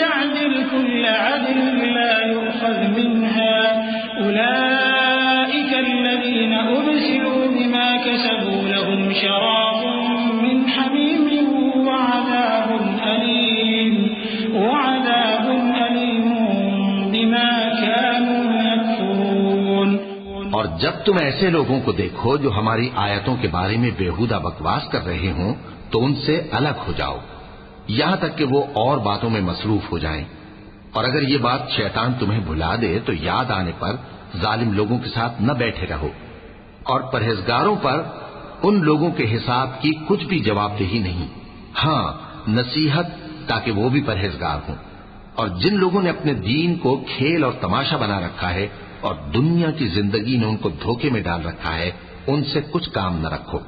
تَعْدِلْ كُلَّ عَدْلٍ لَّا يُؤْخَذْ مِنْهَا أُولَئِكَ الَّذِينَ أُبْسِلُوا بِمَا كَسَبُوا لَهُمْ شَرَابٌ مِّنْ حَمِيمٍ وَعَذَابٌ أَلِيمٌ بِمَا كَانُوا يَكْفُرُونَ۔ اور جب تم ایسے لوگوں کو دیکھو جو ہماری آیتوں کے بارے میں بےہودہ بکواس کر رہے ہوں تو ان سے الگ ہو جاؤ یہاں تک کہ وہ اور باتوں میں مصروف ہو جائیں، اور اگر یہ بات شیطان تمہیں بھلا دے تو یاد آنے پر ظالم لوگوں کے ساتھ نہ بیٹھے رہو، اور پرہیزگاروں پر ان لوگوں کے حساب کی کچھ بھی جواب دہی نہیں، ہاں نصیحت تاکہ وہ بھی پرہیزگار ہوں۔ اور جن لوگوں نے اپنے دین کو کھیل اور تماشا بنا رکھا ہے اور دنیا کی زندگی نے ان کو دھوکے میں ڈال رکھا ہے ان سے کچھ کام نہ رکھو،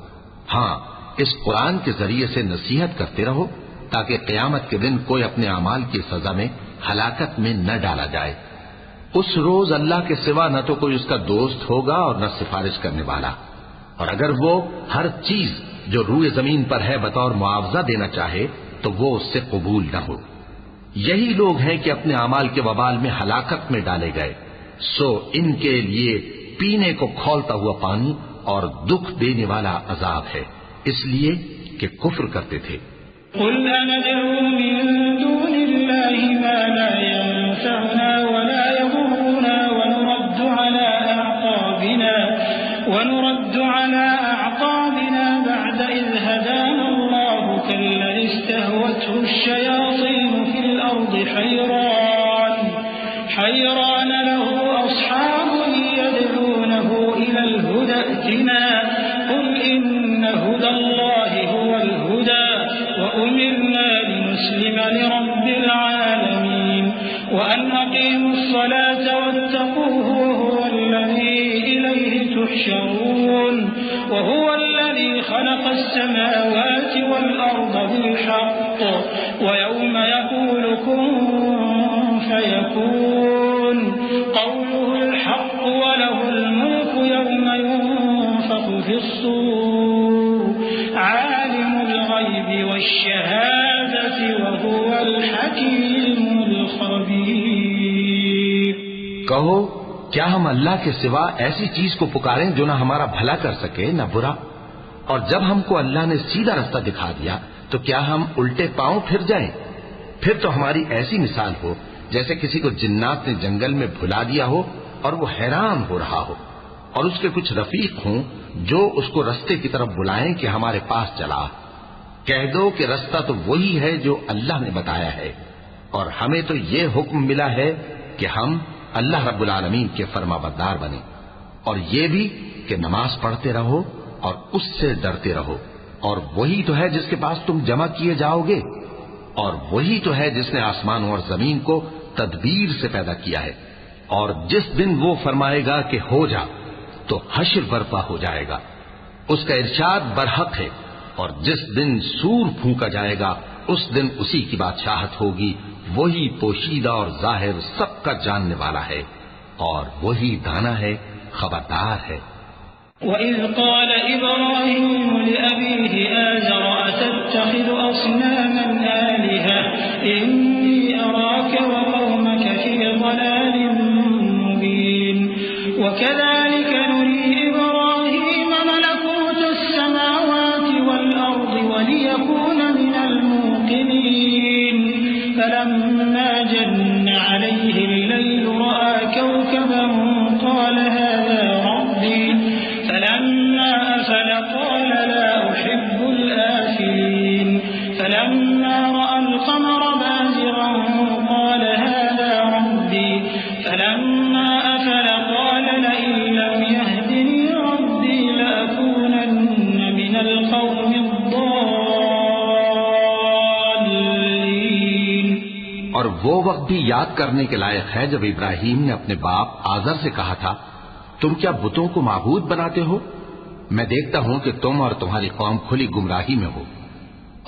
ہاں اس قرآن کے ذریعے سے نصیحت کرتے رہو تاکہ قیامت کے دن کوئی اپنے اعمال کی سزا میں ہلاکت میں نہ ڈالا جائے۔ اس روز اللہ کے سوا نہ تو کوئی اس کا دوست ہوگا اور نہ سفارش کرنے والا، اور اگر وہ ہر چیز جو روئے زمین پر ہے بطور معاوضہ دینا چاہے تو وہ اس سے قبول نہ ہو۔ یہی لوگ ہیں کہ اپنے اعمال کے وبال میں ہلاکت میں ڈالے گئے، سو ان کے لیے پینے کو کھولتا ہوا پانی اور دکھ دینے والا عذاب ہے، اس لیے کہ کفر کرتے تھے۔ قل أندعو من دون الله ما لا ينفعنا ولا يضرنا ونرد على أعقابنا بعد إذ هدانا الله كالذي استهوته الشياطين في الأرض حيران له أصحاب يدعونه إلى الهدى ائتنا قل إن هدى الله هو الهدى وأمرنا لنسلم لرب العالمين وأن أقيموا الصلاة واتقوه وهو الذي إليه تحشرون۔ يحشرون وهو الذي خلق السماوات والأرض بالحق ويوم يقول كن فيكون قوله الحق وله الملك يوم ينفخ في الصور عالم الغيب والشهادة وهو الحكيم الخبير. کہو کیا ہم اللہ کے سوا ایسی چیز کو پکاریں جو نہ ہمارا بھلا کر سکے نہ برا؟ اور جب ہم کو اللہ نے سیدھا رستہ دکھا دیا تو کیا ہم الٹے پاؤں پھر جائیں؟ پھر تو ہماری ایسی مثال ہو جیسے کسی کو جنات نے جنگل میں بھلا دیا ہو اور وہ حیران ہو رہا ہو، اور اس کے کچھ رفیق ہوں جو اس کو رستے کی طرف بلائیں کہ ہمارے پاس چلا. کہہ دو کہ رستہ تو وہی ہے جو اللہ نے بتایا ہے، اور ہمیں تو یہ حکم ملا ہے کہ ہم اللہ رب العالمین کے فرما بردار بنیں، اور یہ بھی کہ نماز پڑھتے رہو اور اس سے ڈرتے رہو، اور وہی تو ہے جس کے پاس تم جمع کیے جاؤ گے، اور وہی تو ہے جس نے آسمانوں اور زمین کو تدبیر سے پیدا کیا ہے، اور جس دن وہ فرمائے گا کہ ہو جا تو حشر برپا ہو جائے گا. اس کا ارشاد برحق ہے، اور جس دن سور پھونکا جائے گا اس دن اسی کی بادشاہت ہوگی. وہی پوشیدہ اور ظاہر سب کا جاننے والا ہے، اور وہی دانا ہے، خبردار ہے. وَإِذْ قَالَ إِبْرَاهِيمُ لِأَبِيهِ آزَرَ أَتَتَّخِذُ أَصْنَامًا آلِهَةً إِنِّي أَرَاكَ وَقَوْمَكَ فِي ضَلَالٍ مُّبِينٍ. وَكَذَلِكَ نُرِي إِبْرَاهِيمَ مَلَكُوتَ السَّمَاوَاتِ وَالْأَرْضِ وَلِيَكُونَ مِنَ الْمُوقِنِينَ. فَلَمَّا جَنَّ عَلَيْهِ اللَّيْلُ رَأَىٰ كَوْكَبًا قَالَ هَٰذَا رَبِّي. فَلَمَّا أَفَلَ قَالَ لَا أُحِبُّ الْآفِلِينَ. فَلَمَّا رَأَى الْقَمَرَ بَازِغًا قَالَ هَٰذَا رَبِّي. فَلَمَّا أَفَلَ قَالَ لَئِن لَّمْ يَهْدِنِي رَبِّي لَأَكُونَنَّ مِنَ الْقَوْمِ الضَّالِّينَ. اور وہ وقت بھی یاد کرنے کے لائق ہے جب ابراہیم نے اپنے باپ آزر سے کہا تھا، تم کیا بتوں کو معبود بناتے ہو؟ میں دیکھتا ہوں کہ تم اور تمہاری قوم کھلی گمراہی میں ہو.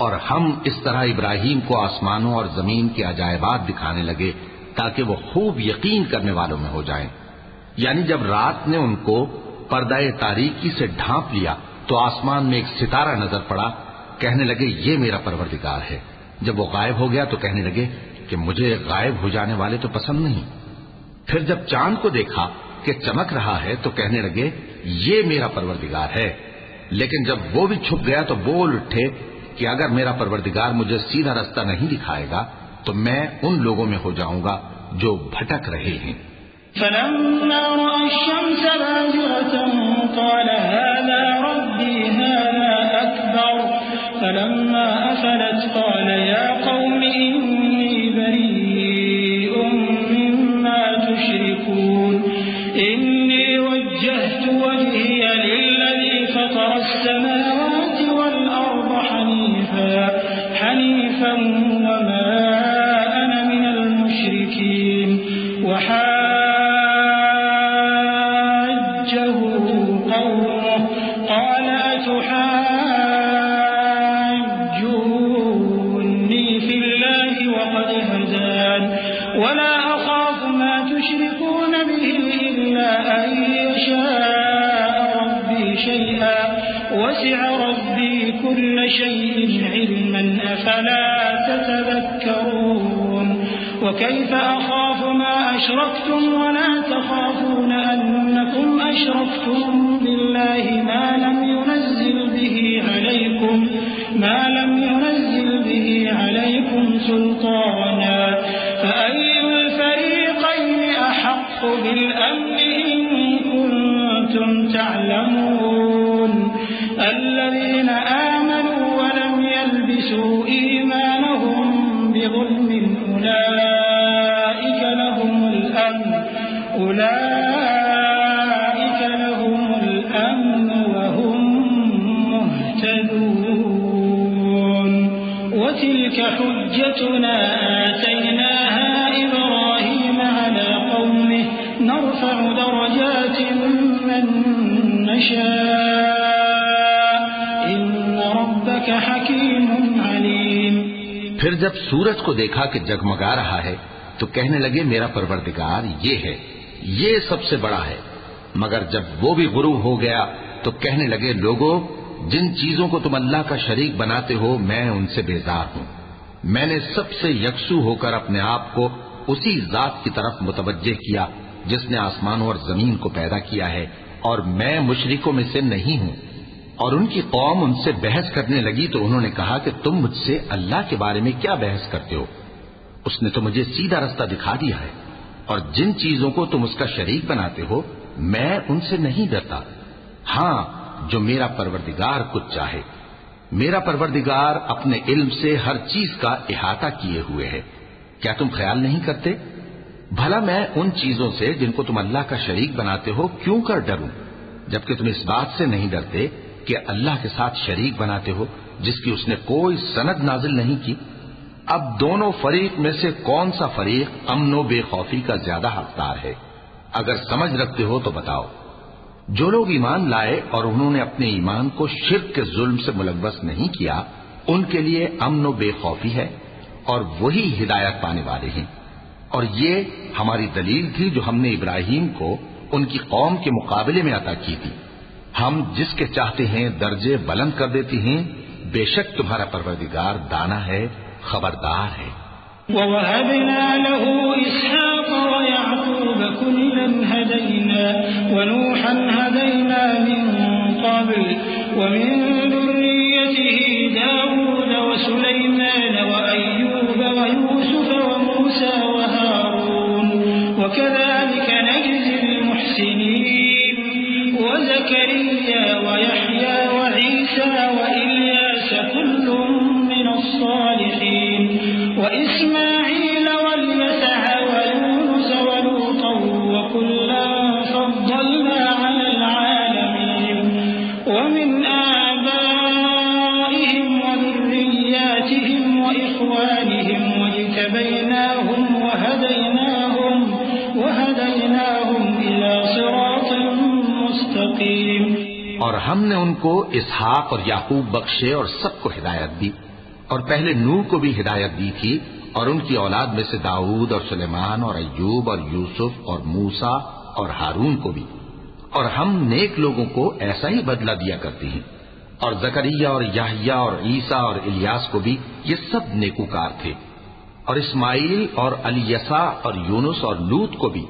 اور ہم اس طرح ابراہیم کو آسمانوں اور زمین کے عجائبات دکھانے لگے تاکہ وہ خوب یقین کرنے والوں میں ہو جائیں. یعنی جب رات نے ان کو پردہ تاریکی سے ڈھانپ لیا تو آسمان میں ایک ستارہ نظر پڑا. کہنے لگے یہ میرا پروردگار ہے. جب وہ غائب ہو گیا تو کہنے لگے کہ مجھے غائب ہو جانے والے تو پسند نہیں. پھر جب چاند کو دیکھا کہ چمک رہا ہے تو کہنے لگے یہ میرا پروردگار ہے. لیکن جب وہ بھی چھپ گیا تو بول اٹھے کہ اگر میرا پروردگار مجھے سیدھا رستہ نہیں دکھائے گا تو میں ان لوگوں میں ہو جاؤں گا جو بھٹک رہے ہیں. فَلَمَّا رَأَى الشَّمْسَ بَازِغَةً قَالَ هَٰذَا رَبِّي هَٰذَا أَكْبَرُ. فَلَمَّا أَفَلَتْ قَالَ يَا قَوْمِ إِنِّي بَرِيءٌ مِّمَّا تُشْرِكُونَ. إِنِّي وَجَّهْتُ وَجْهِيَ لِلَّذِي فَطَرَ السَّمَاوَاتِ وَالْأَرْضَ حَنِيفًا وَمَا أَنَا مِنَ الْمُشْرِكِينَ. وحاجه قومه قال أتحاجوني في الله وقد هدان ولا أخاف ما تشركون به إلا أن يشاء ربي شيئا وسع ربي كل شيء علما أفلا تتذكرون. وكيف أخاف ما أشركتم ولا تخافون أنكم أشركتم بالله ما لم ينزل به عليكم سلطانا فأي الفريقين أحق بالأمن إن كنتم تعلمون. الذين آمنوا ولم يلبسوا إيمانهم بظلم أولئك لهم الأمن وهم مهتدون. وتلك حجتنا آتيناها إبراهيم على قومه نرفع درجات من يشاء إن ربك حكيم عليم۔ پھر جب سورج کو دیکھا کہ جگمگا رہا ہے تو کہنے لگے میرا پروردگار یہ ہے، یہ سب سے بڑا ہے۔ مگر جب وہ بھی غروب ہو گیا تو کہنے لگے لوگو، جن چیزوں کو تم اللہ کا شریک بناتے ہو میں ان سے بیزار ہوں۔ میں نے سب سے یکسو ہو کر اپنے آپ کو اسی ذات کی طرف متوجہ کیا جس نے آسمانوں اور زمین کو پیدا کیا ہے، اور میں مشرکوں میں سے نہیں ہوں۔ اور ان کی قوم ان سے بحث کرنے لگی تو انہوں نے کہا کہ تم مجھ سے اللہ کے بارے میں کیا بحث کرتے ہو؟ اس نے تو مجھے سیدھا رستہ دکھا دیا ہے، اور جن چیزوں کو تم اس کا شریک بناتے ہو میں ان سے نہیں ڈرتا، ہاں جو میرا پروردگار کچھ چاہے۔ میرا پروردگار اپنے علم سے ہر چیز کا احاطہ کیے ہوئے ہے۔ کیا تم خیال نہیں کرتے؟ بھلا میں ان چیزوں سے جن کو تم اللہ کا شریک بناتے ہو کیوں کر ڈروں، جبکہ تم اس بات سے نہیں ڈرتے کہ اللہ کے ساتھ شریک بناتے ہو جس کی اس نے کوئی سند نازل نہیں کی۔ اب دونوں فریق میں سے کون سا فریق امن و بے خوفی کا زیادہ حقدار ہے؟ اگر سمجھ رکھتے ہو تو بتاؤ۔ جو لوگ ایمان لائے اور انہوں نے اپنے ایمان کو شرک کے ظلم سے ملوث نہیں کیا ان کے لیے امن و بے خوفی ہے، اور وہی ہدایت پانے والے ہیں۔ اور یہ ہماری دلیل تھی جو ہم نے ابراہیم کو ان کی قوم کے مقابلے میں عطا کی تھی۔ ہم جس کے چاہتے ہیں درجے بلند کر دیتے ہیں، بے شک تمہارا پروردگار دانا ہے، خبردار ہے۔ وَوَهَبْنَا لَهُ إِسْحَاقَ وَيَعْقُوبَ كُلًّا هَدَيْنَا وَنُوحًا هَدَيْنَا مِن قَبْلُ وَمِن ذُرِّيَّتِهِ دَاوُودَ وَسُلَيْمَانَ وَأَيُّوبَ وَيُوسُفَ وَمُوسَى وَهَارُونَ وَكَذَلِكَ نَجْزِي الْمُحْسِنِينَ وَزَكَرِيَّا وَيَحْيَى وَعِيسَى وَإِلْيَاسَ كُلٌّ مِّنَ الصَّالِحِينَ وإسماعيل واليسع ويونس ولوطا وكلا فضلنا على العالمين ومن آبائهم وذرياتهم وإخوانهم واجتبيناهم وهديناهم إلى صراط مستقيم۔ اور ہم نے ان کو اسحاق اور یعقوب بخشے اور سب کو ہدایت دی، اور پہلے نوح کو بھی ہدایت دی تھی، اور ان کی اولاد میں سے داؤد اور سلیمان اور ایوب اور یوسف اور موسیٰ اور ہارون کو بھی، اور ہم نیک لوگوں کو ایسا ہی بدلہ دیا کرتے ہیں۔ اور زکریا اور یحییٰ اور عیسیٰ اور الیاس کو بھی، یہ سب نیکوکار تھے، اور اسماعیل اور الیسع اور یونس اور لوط کو بھی،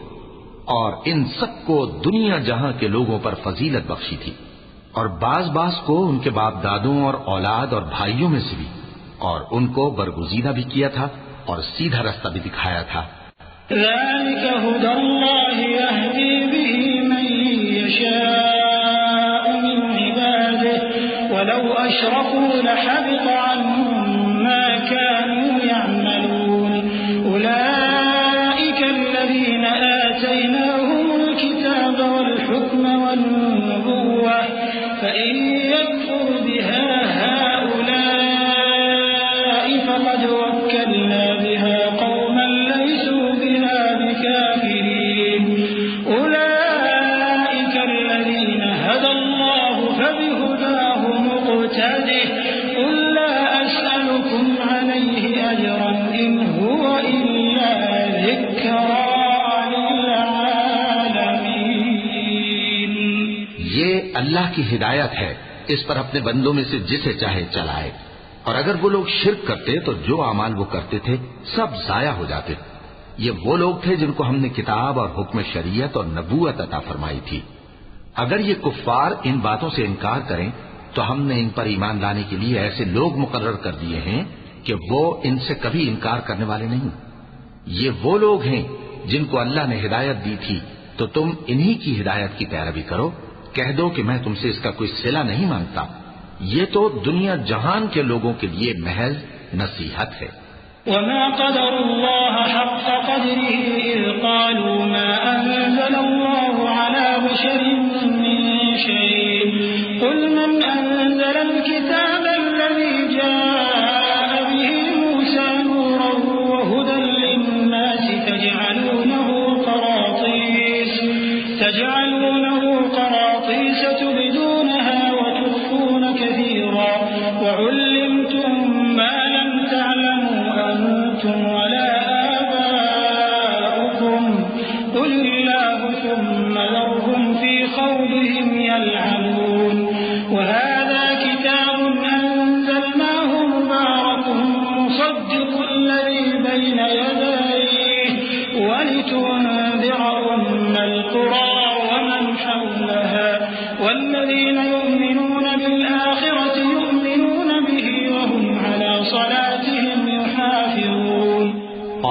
اور ان سب کو دنیا جہاں کے لوگوں پر فضیلت بخشی تھی، اور بعض کو ان کے باپ دادوں اور اولاد اور بھائیوں میں سے بھی، اور ان کو برگزیدہ بھی کیا تھا اور سیدھا رستہ بھی دکھایا تھا۔ ذلك هدى الله يهدي به من يشاء من عباده ولو أشركوا لحبط عنهم ما كانوا يعملون أولئك الذين آتيناهم الكتاب والحكم والنبوة فإن يكفر بها فقد وكلنا بها قوما ليسوا بها بكافرين أولئك الذين هدى الله فبهداه مقتده قل لا أسألكم عليه أجرا إن هو إلا ذكرى للعالمين۔ یہ اللہ کی ہدایت ہے، اس پر اپنے بندوں میں سے جسے چاہے چلائے، اور اگر وہ لوگ شرک کرتے تو جو اعمال وہ کرتے تھے سب ضائع ہو جاتے۔ یہ وہ لوگ تھے جن کو ہم نے کتاب اور حکم شریعت اور نبوت عطا فرمائی تھی۔ اگر یہ کفار ان باتوں سے انکار کریں تو ہم نے ان پر ایمان لانے کے لیے ایسے لوگ مقرر کر دیے ہیں کہ وہ ان سے کبھی انکار کرنے والے نہیں۔ یہ وہ لوگ ہیں جن کو اللہ نے ہدایت دی تھی، تو تم انہی کی ہدایت کی پیروی کرو۔ کہہ دو کہ میں تم سے اس کا کوئی صلہ نہیں مانگتا، یہ تو دنیا جہان کے لوگوں کے لیے محض نصیحت ہے۔ وما قدر الله حق قدره إذ قالوا ما أنزل الله على بشر من شيء قل من أنزل الكتاب الذي جاء به موسى نورا وهدى للناس تجعلونه قراطيس تبدونها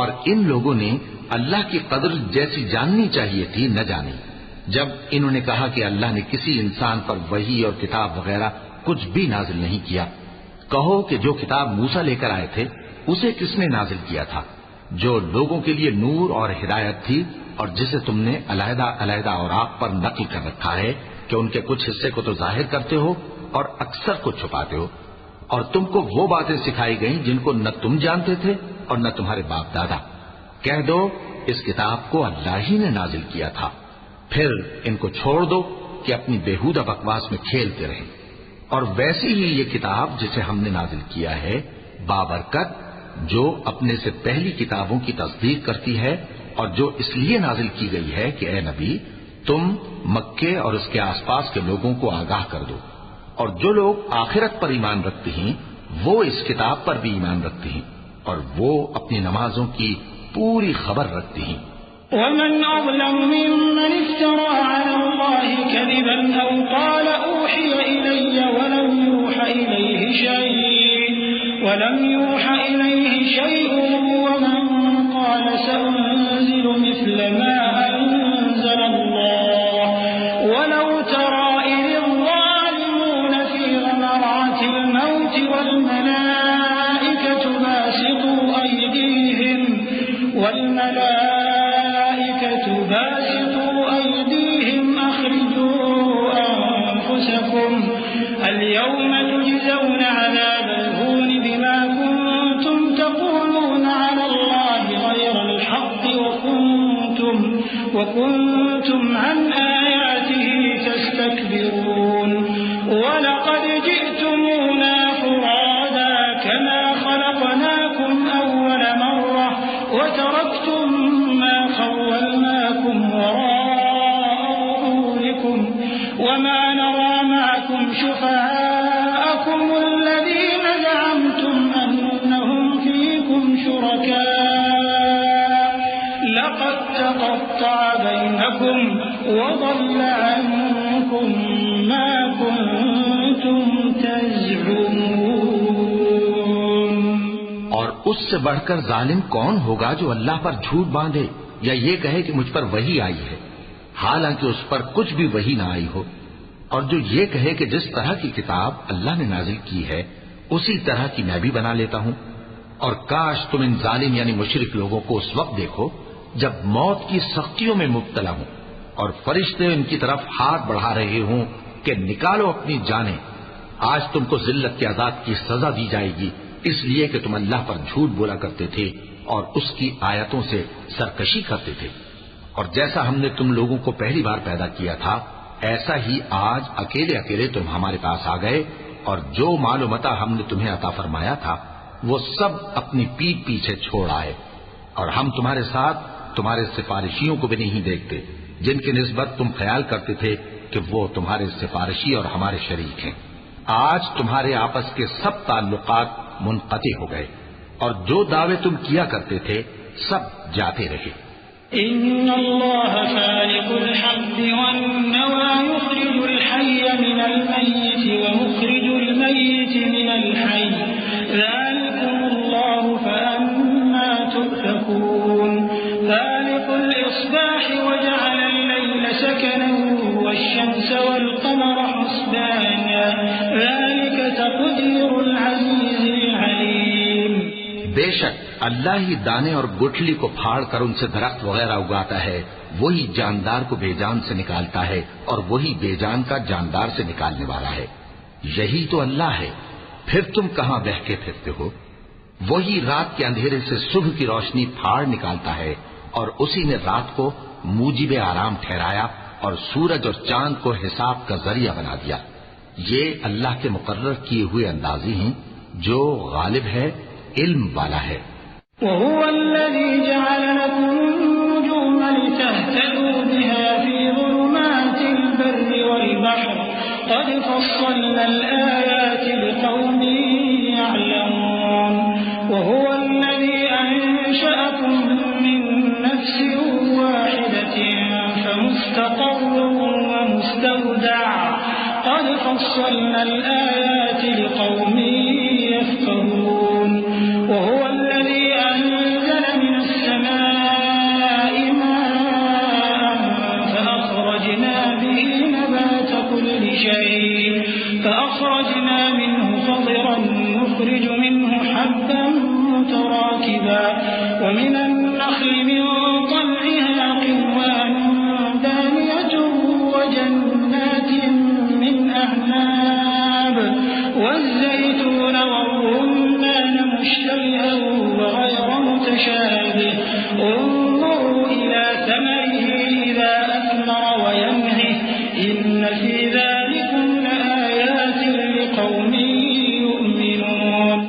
اور ان لوگوں نے اللہ کی قدر جیسی جاننی چاہیے تھی نہ جانی۔ جب انہوں نے کہا کہ اللہ نے کسی انسان پر وحی اور کتاب وغیرہ کچھ بھی نازل نہیں کیا، کہو کہ جو کتاب موسیٰ لے کر آئے تھے اسے کس نے نازل کیا تھا، جو لوگوں کے لیے نور اور ہدایت تھی، اور جسے تم نے علیحدہ علیحدہ اوراق پر نقل کر رکھا ہے کہ ان کے کچھ حصے کو تو ظاہر کرتے ہو اور اکثر کو چھپاتے ہو، اور تم کو وہ باتیں سکھائی گئیں جن کو نہ تم جانتے تھے اور نہ تمہارے باپ دادا۔ کہہ دو اس کتاب کو اللہ ہی نے نازل کیا تھا، پھر ان کو چھوڑ دو کہ اپنی بیہودہ بکواس میں کھیلتے رہیں۔ اور ویسی ہی یہ کتاب جسے ہم نے نازل کیا ہے بابرکت، جو اپنے سے پہلی کتابوں کی تصدیق کرتی ہے، اور جو اس لیے نازل کی گئی ہے کہ اے نبی تم مکے اور اس کے آس پاس کے لوگوں کو آگاہ کر دو، اور جو لوگ آخرت پر ایمان رکھتے ہیں وہ اس کتاب پر بھی ایمان رکھتے ہیں، اور وہ اپنی نمازوں کی پوری خبر رکھتے ہیں۔ ومن أظلم ممن افترى على الله كذبا أو قال أوحي إلي ولم يوحى إليه شيء ومن قال سأنزل مثل ما أنزل الله ولو ترى إذ الظالمون في غمرات الموت والملائكة باسطوا أيديهم أخرجوا أنفسكم اليوم تجزون عذاب الهون بما كنتم تقولون على الله غير الحق وكنتم عن آياته تستكبرون ولقد جئتمونا فرادا كما خلقناكم أول مرة وتركتم ما خولناكم وراء ظهوركم وما نرى معكم شفعاءكم الذين زعمتم أنهم فيكم شركاء لقد تقطع بينكم وضل عنكم ما كنتم تزعمون۔ اور اس سے بڑھ کر ظالم کون ہوگا جو اللہ پر جھوٹ باندھے یا یہ کہے کہ مجھ پر وحی آئی ہے حالانکہ اس پر کچھ بھی وحی نہ آئی ہو، اور جو یہ کہے کہ جس طرح کی کتاب اللہ نے نازل کی ہے اسی طرح کی میں بھی بنا لیتا ہوں۔ اور کاش تم ان ظالم یعنی مشرک لوگوں کو اس وقت دیکھو جب موت کی سختیوں میں مبتلا ہوں اور فرشتے ان کی طرف ہاتھ بڑھا رہے ہوں کہ نکالو اپنی جانیں، آج تم کو ذلت کے عذاب کی سزا دی جائے گی اس لیے کہ تم اللہ پر جھوٹ بولا کرتے تھے اور اس کی آیتوں سے سرکشی کرتے تھے۔ اور جیسا ہم نے تم لوگوں کو پہلی بار پیدا کیا تھا ایسا ہی آج اکیلے اکیلے تم ہمارے پاس آ گئے، اور جو مال و متاع ہم نے تمہیں عطا فرمایا تھا وہ سب اپنی پیٹھ پیچھے چھوڑ آئے، اور ہم تمہارے ساتھ تمہارے سفارشیوں کو بھی نہیں دیکھتے جن کی نسبت تم خیال کرتے تھے کہ وہ تمہارے سفارشی اور ہمارے شریک ہیں۔ آج تمہارے آپس کے سب تعلقات منقطع ہو گئے اور جو دعوے تم کیا کرتے تھے سب جاتے رہے۔ ان اللہ فالق الحب والنوى يخرج الحي من الميت ومخرج الميت من الحي ذلكم الله فأنا تؤفكون فالق الإصباح وجعل الليل سكنا والشمس والقمر حسبانا ذلك تقدير العزيز العليم۔ بے شک اللہ ہی دانے اور گٹھلی کو پھاڑ کر ان سے درخت وغیرہ اگاتا ہے، وہی جاندار کو بے جان سے نکالتا ہے اور وہی بے جان کا جاندار سے نکالنے والا ہے، یہی تو اللہ ہے، پھر تم کہاں بہہ کے پھرتے ہو؟ وہی رات کے اندھیرے سے صبح کی روشنی پھاڑ نکالتا ہے، اور اسی نے رات کو موجب آرام ٹھہرایا اور سورج اور چاند کو حساب کا ذریعہ بنا دیا۔ یہ اللہ کے مقرر کیے ہوئے اندازی ہیں جو غالب ہے، علم والا ہے۔ وهو الذي جعل لكم النجوم لتهتدوا بها في ظلمات البر والبحر قد فصلنا الآيات لقوم يعلمون وهو الذي أنشأكم من نفس واحدة فمستقر ومستودع قد فصلنا الآيات لقوم يفقهون وهو الذي أنزل من شيء فأخرجنا منه خضرا نخرج منه حبا متراكبا ومن النخل من طلعها قنوان دانية وجنات من أعناب والزيتون والرمان مشتبها وغير متشابه انظروا إلى ثمره إذا أثمر وينعه إن في ذلكم لآيات لقوم يؤمنون.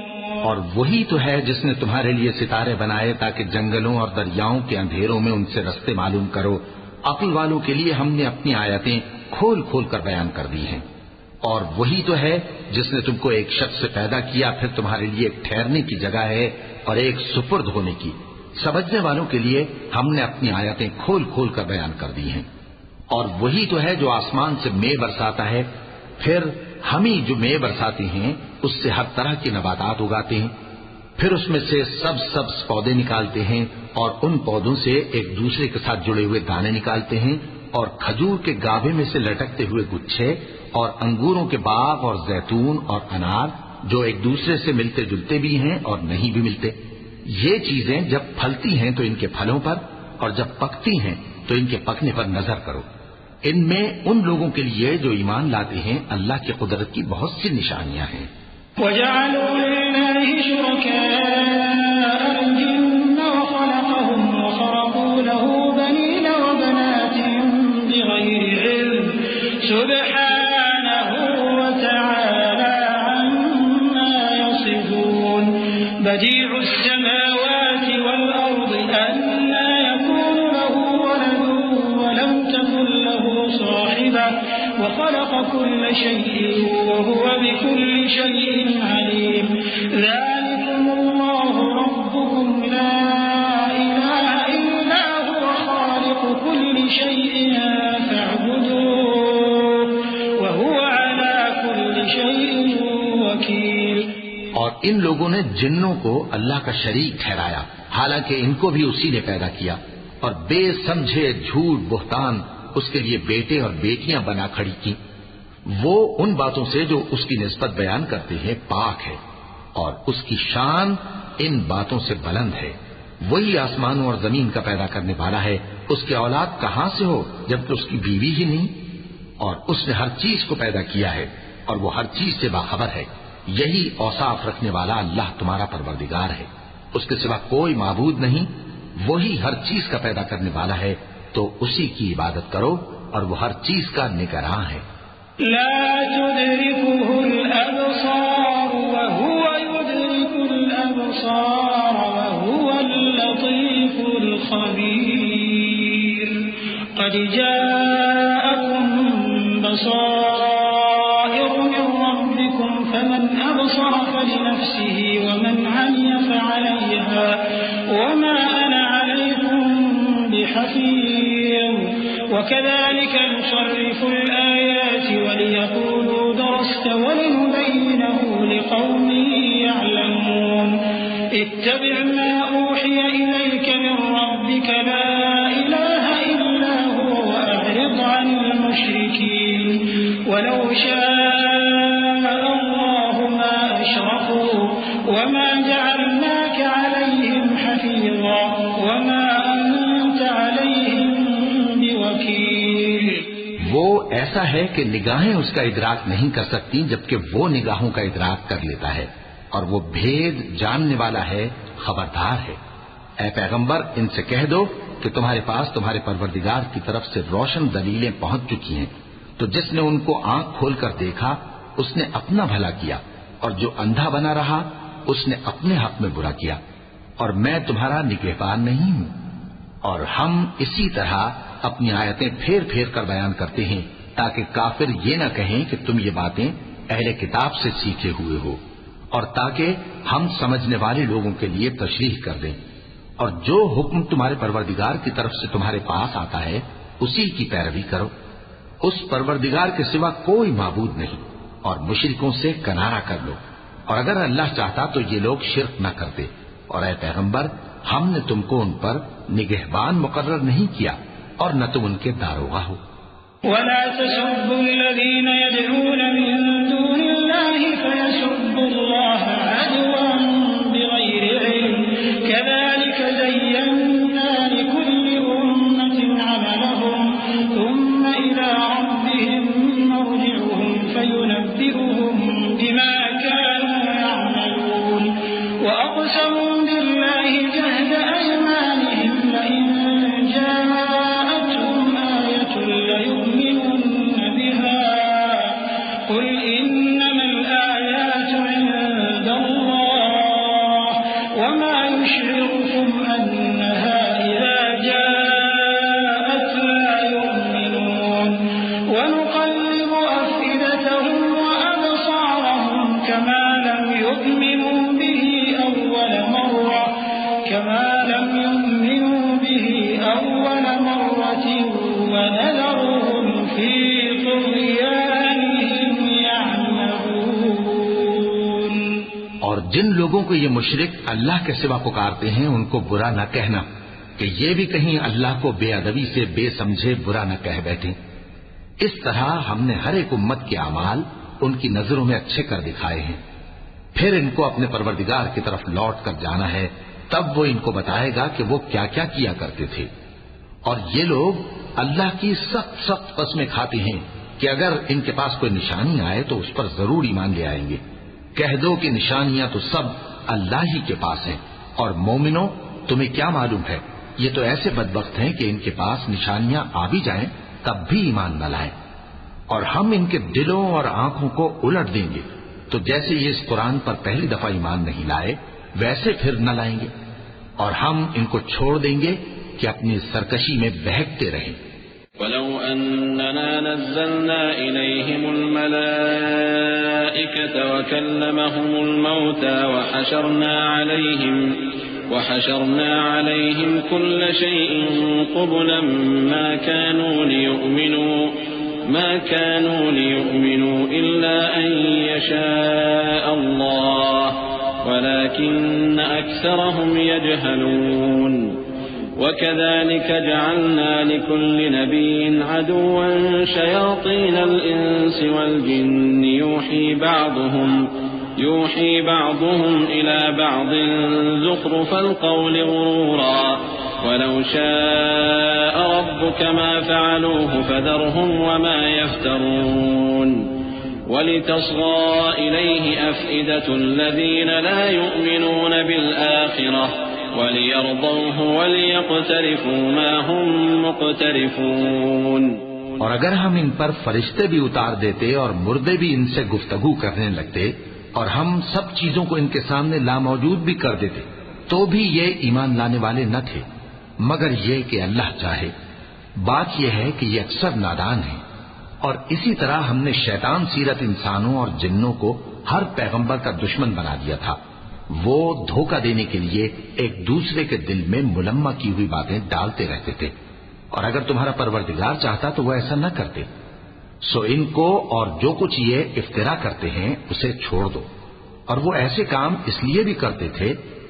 اور وہی تو ہے جس نے تمہارے لیے ستارے بنائے تاکہ جنگلوں اور دریاؤں کے اندھیروں میں ان سے رستے معلوم کرو. عقل والوں کے لیے ہم نے اپنی آیتیں کھول کھول کر بیان کر دی ہیں. اور وہی تو ہے جس نے تم کو ایک شخص سے پیدا کیا پھر تمہارے لیے ایک ٹھہرنے کی جگہ ہے اور ایک سپرد ہونے کی. سمجھنے والوں کے لیے ہم نے اپنی آیتیں کھول کھول کر بیان کر دی ہیں. اور وہی تو ہے جو آسمان سے مے برساتا ہے پھر ہم ہی جو مے برساتے ہیں اس سے ہر طرح کے نباتات اگاتے ہیں پھر اس میں سے سبز پودے نکالتے ہیں اور ان پودوں سے ایک دوسرے کے ساتھ جڑے ہوئے دانے نکالتے ہیں اور کھجور کے گابھے میں سے لٹکتے ہوئے گچھے اور انگوروں کے باغ اور زیتون اور انار جو ایک دوسرے سے ملتے جلتے بھی ہیں اور نہیں بھی ملتے. یہ چیزیں جب پھلتی ہیں تو ان کے پھلوں پر اور جب پکتی ہیں تو ان کے پکنے پر نظر کرو. ان میں ان لوگوں کے لیے جو ایمان لاتے ہیں اللہ کی قدرت کی بہت سی نشانیاں ہیں. وَجَعَلُوا لِلَّهِ شُرَكَاءَ الْجِنَّ وَخَلَقَهُمْ وَخَرَقُوا لَهُ بَنِينَ وَبَنَاتٍ بِغَيْرِ عِلْمٍ سُبْحَانَهُ وَتَعَالَى عَمَّا يَصِفُونَ. بَدِيعُ السَّمَاوَاتِ وَالْأَرْضِ أَنَّىٰ يَكُونُ لَهُ وَلَدٌ وَلَمْ تَكُن لَّهُ صَاحِبَةٌ وَخَلَقَ كُلَّ شَيْءٍ وَهُوَ بِكُلِّ شَيْءٍ عَلِيمٌ. ذَلِكُمُ اللَّهُ رَبُّكُمْ لَا إِلَٰهَ إِلَّا هُوَ خَالِقُ كُلِّ شَيْءٍ فَاعْبُدُوهُ وَهُوَ عَلَىٰ كُلِّ شَيْءٍ وَكِيلٌ. اور ان لوگوں نے جنوں کو اللہ کا شریک ٹھہرایا حالانکہ ان کو بھی اسی نے پیدا کیا اور بے سمجھے جھوٹ بہتان اس کے لیے بیٹے اور بیٹیاں بنا کھڑی کی. وہ ان باتوں سے جو اس کی نسبت بیان کرتے ہیں پاک ہے اور اس کی شان ان باتوں سے بلند ہے. وہی آسمانوں اور زمین کا پیدا کرنے والا ہے. اس کے اولاد کہاں سے ہو جبکہ اس کی بیوی ہی نہیں. اور اس نے ہر چیز کو پیدا کیا ہے اور وہ ہر چیز سے باخبر ہے. یہی اوصاف رکھنے والا اللہ تمہارا پروردگار ہے. اس کے سوا کوئی معبود نہیں. وہی ہر چیز کا پیدا کرنے والا ہے تو اسی کی عبادت کرو اور وہ ہر چیز کا نگراں ہے. لا تدركه الأبصار وهو يدرك الأبصار وهو اللطيف الخبير. قد جاءكم بصائر من ربكم فمن أبصر فلنفسه ومن عمي فعليها وما أنا عليكم بحفيظ. وكذلك نصرف الآيات وليقولوا درست ولنبينه لقوم يعلمون. اتبع ما أوحي إليك من ربك لا إله إلا هو وأعرض عن المشركين. ولو شاء الله ما أشركوا وما جعلناك عليهم حفيظا وما أنت عليهم بوكيل. وہ ایسا ہے کہ نگاہیں اس کا ادراک نہیں کر سکتی جبکہ وہ نگاہوں کا ادراک کر لیتا ہے اور وہ بھید جاننے والا ہے خبردار ہے. اے پیغمبر ان سے کہہ دو کہ تمہارے پاس تمہارے پروردگار کی طرف سے روشن دلیلیں پہنچ چکی ہیں تو جس نے ان کو آنکھ کھول کر دیکھا اس نے اپنا بھلا کیا اور جو اندھا بنا رہا اس نے اپنے حق میں برا کیا اور میں تمہارا نگہبان نہیں ہوں. اور ہم اسی طرح اپنی آیتیں پھیر پھیر کر بیان کرتے ہیں تاکہ کافر یہ نہ کہیں کہ تم یہ باتیں اہل کتاب سے سیکھے ہوئے ہو اور تاکہ ہم سمجھنے والے لوگوں کے لیے تشریح کر دیں. اور جو حکم تمہارے پروردگار کی طرف سے تمہارے پاس آتا ہے اسی کی پیروی کرو. اس پروردگار کے سوا کوئی معبود نہیں اور مشرکوں سے کنارہ کر لو. اور اگر اللہ چاہتا تو یہ لوگ شرک نہ کرتے. اور اے پیغمبر ہم نے تم کو ان پر نگہبان مقرر نہیں کیا اور نہ تم ان کے داروغہ ہو. ولا تسبوا الذين يدعون من دون الله فيسبوا الله عدوا بغير علم كذلك زينا لكل أمة عملهم ثم إلى ربهم مرجعهم فينبئهم بما كانوا يعملون وأقسموا بالله جهد أيمانهم لئن جاءتهم آية ليؤمنن بها قل إنما الآيات عند الله وما يشعركم أنها إذا جاءت لا يؤمنون ونقلب أفئدتهم وأبصارهم كما لم يؤمنوا به أول مرة ونذرهم في طغيانهم يعمهون. اور جن لوگوں کو یہ مشرک اللہ کے سوا پکارتے ہیں ان کو برا نہ کہنا کہ یہ بھی کہیں اللہ کو بے ادبی سے بے سمجھے برا نہ کہہ بیٹھیں. اس طرح ہم نے ہر ایک امت کے اعمال ان کی نظروں میں اچھے کر دکھائے ہیں. پھر ان کو اپنے پروردگار کی طرف لوٹ کر جانا ہے، تب وہ ان کو بتائے گا کہ وہ کیا کیا کیا کرتے تھے. اور یہ لوگ اللہ کی سخت سخت قسمیں کھاتے ہیں کہ اگر ان کے پاس کوئی نشانی آئے تو اس پر ضرور ایمان لے آئیں گے. کہہ دو کہ نشانیاں تو سب اللہ ہی کے پاس ہیں، اور مومنوں تمہیں کیا معلوم ہے یہ تو ایسے بدبخت ہیں کہ ان کے پاس نشانیاں آ بھی جائیں تب بھی ایمان نہ لائیں. اور ہم ان کے دلوں اور آنکھوں کو الٹ دیں گے تو جیسے یہ اس قرآن پر پہلی دفعہ ایمان نہیں لائے ویسے پھر نہ لائیں گے، اور ہم ان کو چھوڑ دیں گے کہ اپنی سرکشی میں بہکتے رہیں. وَلَوْ أَنَّنَا نَزَّلْنَا إِلَيْهِمُ الْمَلَائِكَةَ وَكَلَّمَهُمُ الْمَوْتَى وَحَشَرْنَا عَلَيْهِمْ كُلَّ شَيْءٍ قُبُلًا ما كانوا ليؤمنوا إلا أن يشاء الله ولكن أكثرهم يجهلون. وكذلك جعلنا لكل نبي عدوا شياطين الإنس والجن يوحي بعضهم إلى بعض زخرف القول غرورا ولو شاء ربك ما فعلوه فذرهم وما يفترون. ولتصغى إليه أفئدة الذين لا يؤمنون بالآخرة وليرضوه وليقترفوا ما هم مقترفون. اور اگر ہم ان پر فرشتے بھی اتار دیتے اور مردے بھی ان سے گفتگو کرنے لگتے اور ہم سب چیزوں کو ان کے سامنے لاموجود بھی کر دیتے تو بھی یہ ایمان لانے والے نہ تھے مگر یہ کہ اللہ چاہے. بات یہ ہے کہ یہ اکثر نادان ہیں. اور اسی طرح ہم نے شیطان سیرت انسانوں اور جنوں کو ہر پیغمبر کا دشمن بنا دیا تھا. وہ دھوکہ دینے کے لیے ایک دوسرے کے دل میں ملمہ کی ہوئی باتیں ڈالتے رہتے تھے، اور اگر تمہارا پروردگار چاہتا تو وہ ایسا نہ کرتے. سو ان کو اور جو کچھ یہ افترا کرتے ہیں اسے چھوڑ دو. اور وہ ایسے کام اس لیے بھی کرتے تھے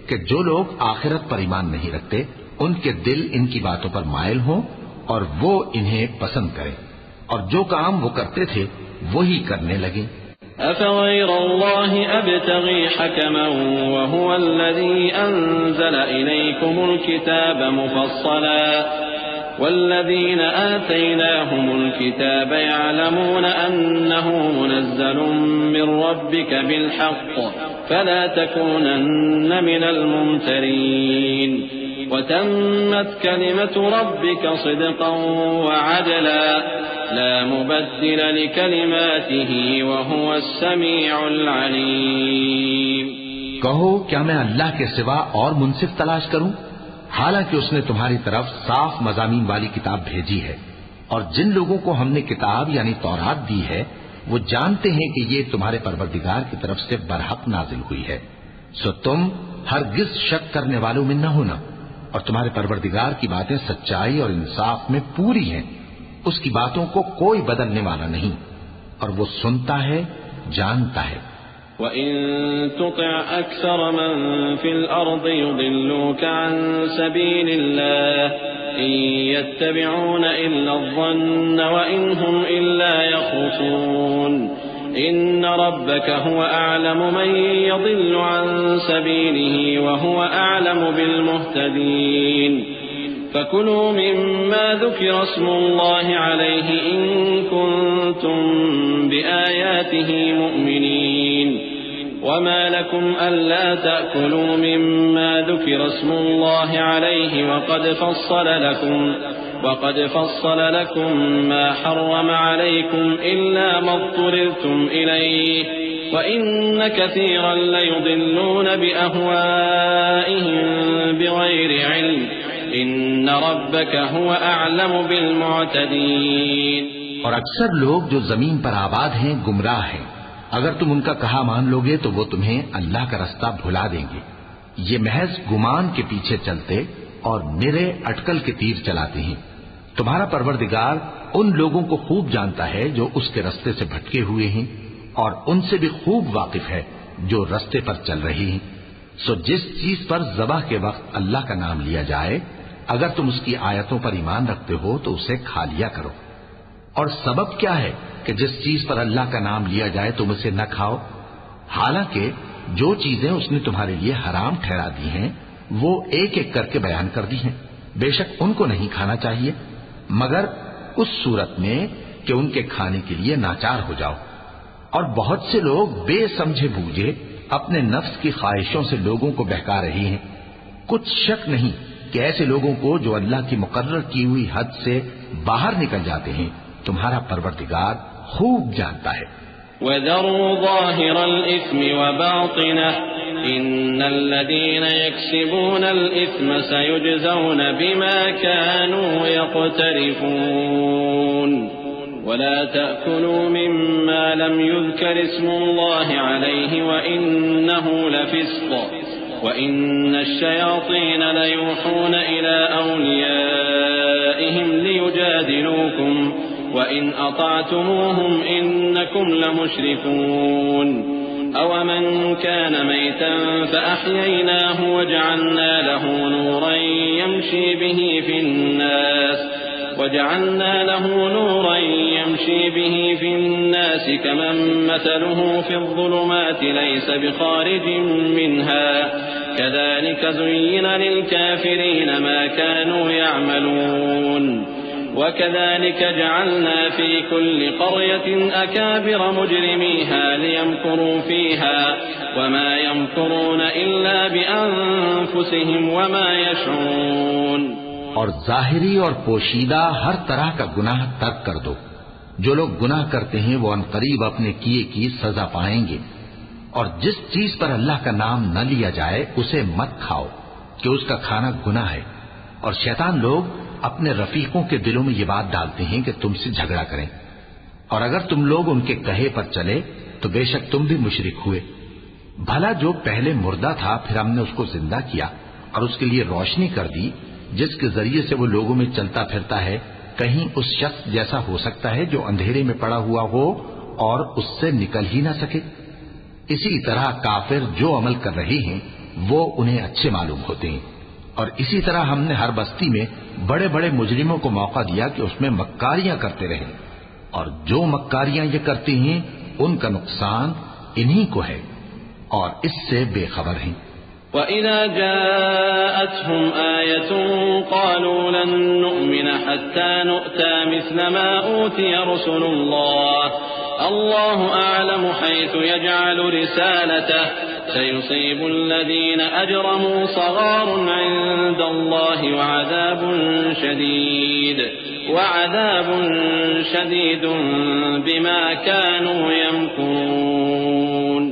کہ جو لوگ آخرت پر ایمان نہیں رکھتے ان کے دل ان کی باتوں پر مائل ہوں اور وہ انہیں پسند کریں، اور جو کام وہ کرتے تھے وہی کرنے لگیں. أفغير الله أبتغي حكما وهو الذي أنزل إليكم الكتاب مفصلا والذين آتيناهم الكتاب يعلمون أنه منزل من ربك بالحق فلا تكونن من الممترين. وتمت كلمة ربك صدقا وعدلا لا مبدل لكلماته وهو السميع العليم. کہو کیا میں اللہ کے سوا اور منصف تلاش کروں حالانکہ اس نے تمہاری طرف صاف مضامین والی کتاب بھیجی ہے. اور جن لوگوں کو ہم نے کتاب یعنی تورات دی ہے وہ جانتے ہیں کہ یہ تمہارے پروردگار کی طرف سے برحق نازل ہوئی ہے. سو تم ہرگز شک کرنے والوں میں نہ ہونا، اور تمہارے پروردگار کی باتیں سچائی اور انصاف میں پوری ہیں. اس کی باتوں کو کوئی بدلنے والا نہیں، اور وہ سنتا ہے جانتا ہے. وَإِن تُطِعْ أَكْثَرَ مَن فِي الْأَرْضِ يُضِلُّوكَ عَن سَبِيلِ اللَّهِ إن يتبعون إلا الظن وإن هم إلا يخرصون إن ربك هو أعلم من يضل عن سبيله وهو أعلم بالمهتدين فكلوا مما ذكر اسم الله عليه إن كنتم بآياته مؤمنين وما لكم ألا تأكلوا مما ذكر اسم الله عليه وقد فصل لكم ما حرم عليكم إلا ما اضطررتم إليه وإن كثيرا ليضلون بأهوائهم بغير علم إن ربك هو أعلم بالمعتدين. اور اکثر لوگ جو زمین پر آباد ہیں گمراہ ہیں. اگر تم ان کا کہا مان لوگے تو وہ تمہیں اللہ کا رستہ بھلا دیں گے. یہ محض گمان کے پیچھے چلتے اور نرے اٹکل کے تیر چلاتے ہیں. تمہارا پروردگار ان لوگوں کو خوب جانتا ہے جو اس کے رستے سے بھٹکے ہوئے ہیں اور ان سے بھی خوب واقف ہے جو رستے پر چل رہی ہیں. سو جس چیز پر ذبح کے وقت اللہ کا نام لیا جائے اگر تم اس کی آیتوں پر ایمان رکھتے ہو تو اسے کھا لیا کرو. اور سبب کیا ہے کہ جس چیز پر اللہ کا نام لیا جائے تم اسے نہ کھاؤ؟ حالانکہ جو چیزیں اس نے تمہارے لیے حرام ٹھہرا دی ہیں وہ ایک ایک کر کے بیان کر دی ہیں. بے شک ان کو نہیں کھانا چاہیے مگر اس صورت میں کہ ان کے کھانے کے لیے ناچار ہو جاؤ. اور بہت سے لوگ بے سمجھے بوجھے اپنے نفس کی خواہشوں سے لوگوں کو بہکا رہی ہیں. کچھ شک نہیں کہ ایسے لوگوں کو جو اللہ کی مقرر کی ہوئی حد سے باہر نکل جاتے ہیں تمہارا پروردگار خوب جانتا ہے. وَذَرُوا ظَاهِرَ الْإِثْمِ وَبَاطِنَهُ إِنَّ الَّذِينَ يَكْسِبُونَ الْإِثْمَ سَيُجْزَوْنَ بِمَا كَانُوا يَقْتَرِفُونَ وَلَا تَأْكُلُوا مِمَّا لَمْ يُذْكَرِ اسْمُ اللَّهِ عَلَيْهِ وَإِنَّهُ لَفِسْقٌ وَإِنَّ الشَّيَاطِينَ لَيُوحُونَ إِلَىٰ أَوْلِيَائِهِمْ لِيُجَادِلُوكُمْ وَإِنْ أَطَعْتُمُوهُمْ إِنَّكُمْ لَمُشْرِكُونَ أَوَمَنْ كَانَ مَيْتًا فَأَحْيَيْنَاهُ وَجَعَلْنَا له نُورًا يَمْشِي بِهِ فِي النَّاسِ كَمَنْ مَثَلُهُ فِي الظُّلُمَاتِ لَيْسَ بِخَارِجٍ مِنْهَا كَذَلِكَ زُيِّنَ لِلْكَافِرِينَ مَا كَانُوا يَعْمَلُونَ وَكَذَلِكَ جَعَلْنَا فِي كُلِّ قَرْيَةٍ أَكَابِرَ مُجْرِمِيهَا لِيَمْكُرُوا فِيهَا وَمَا يَمْكُرُونَ إِلَّا بِأَنفُسِهِمْ وَمَا يَشْعُرُونَ. اور ظاہری اور پوشیدہ ہر طرح کا گناہ ترک کر دو. جو لوگ گناہ کرتے ہیں وہ عنقریب اپنے کیے کی سزا پائیں گے. اور جس چیز پر اللہ کا نام نہ لیا جائے اسے مت کھاؤ کہ اس کا کھانا گناہ ہے. اور شیطان لوگ اپنے رفیقوں کے دلوں میں یہ بات ڈالتے ہیں کہ تم سے جھگڑا کریں. اور اگر تم لوگ ان کے کہے پر چلے تو بے شک تم بھی مشرک ہوئے. بھلا جو پہلے مردہ تھا پھر ہم نے اس کو زندہ کیا اور اس کے لیے روشنی کر دی جس کے ذریعے سے وہ لوگوں میں چلتا پھرتا ہے، کہیں اس شخص جیسا ہو سکتا ہے جو اندھیرے میں پڑا ہوا ہو اور اس سے نکل ہی نہ سکے. اسی طرح کافر جو عمل کر رہے ہیں وہ انہیں اچھے معلوم ہوتے ہیں. اور اسی طرح ہم نے ہر بستی میں بڑے بڑے مجرموں کو موقع دیا کہ اس میں مکاریاں کرتے رہیں، اور جو مکاریاں یہ کرتے ہیں ان کا نقصان انہی کو ہے اور اس سے بے خبر ہیں. وَإِذَا جَاءَتْهُمْ آيَةٌ قَالُوا لَن نُّؤْمِنَ حَتَّى نُؤْتَىٰ مِثْلَ مَا أُوتِيَ رُسُلُ اللَّهِ أَعْلَمُ حَيْثُ يَجْعَلُ رِسَالَتَهُ سَيُصِيبُ الَّذِينَ أَجْرَمُوا صَغَارٌ عِندَ اللَّهِ وَعَذَابٌ شَدِيدٌ بِمَا كَانُوا يَمْكُرُونَ.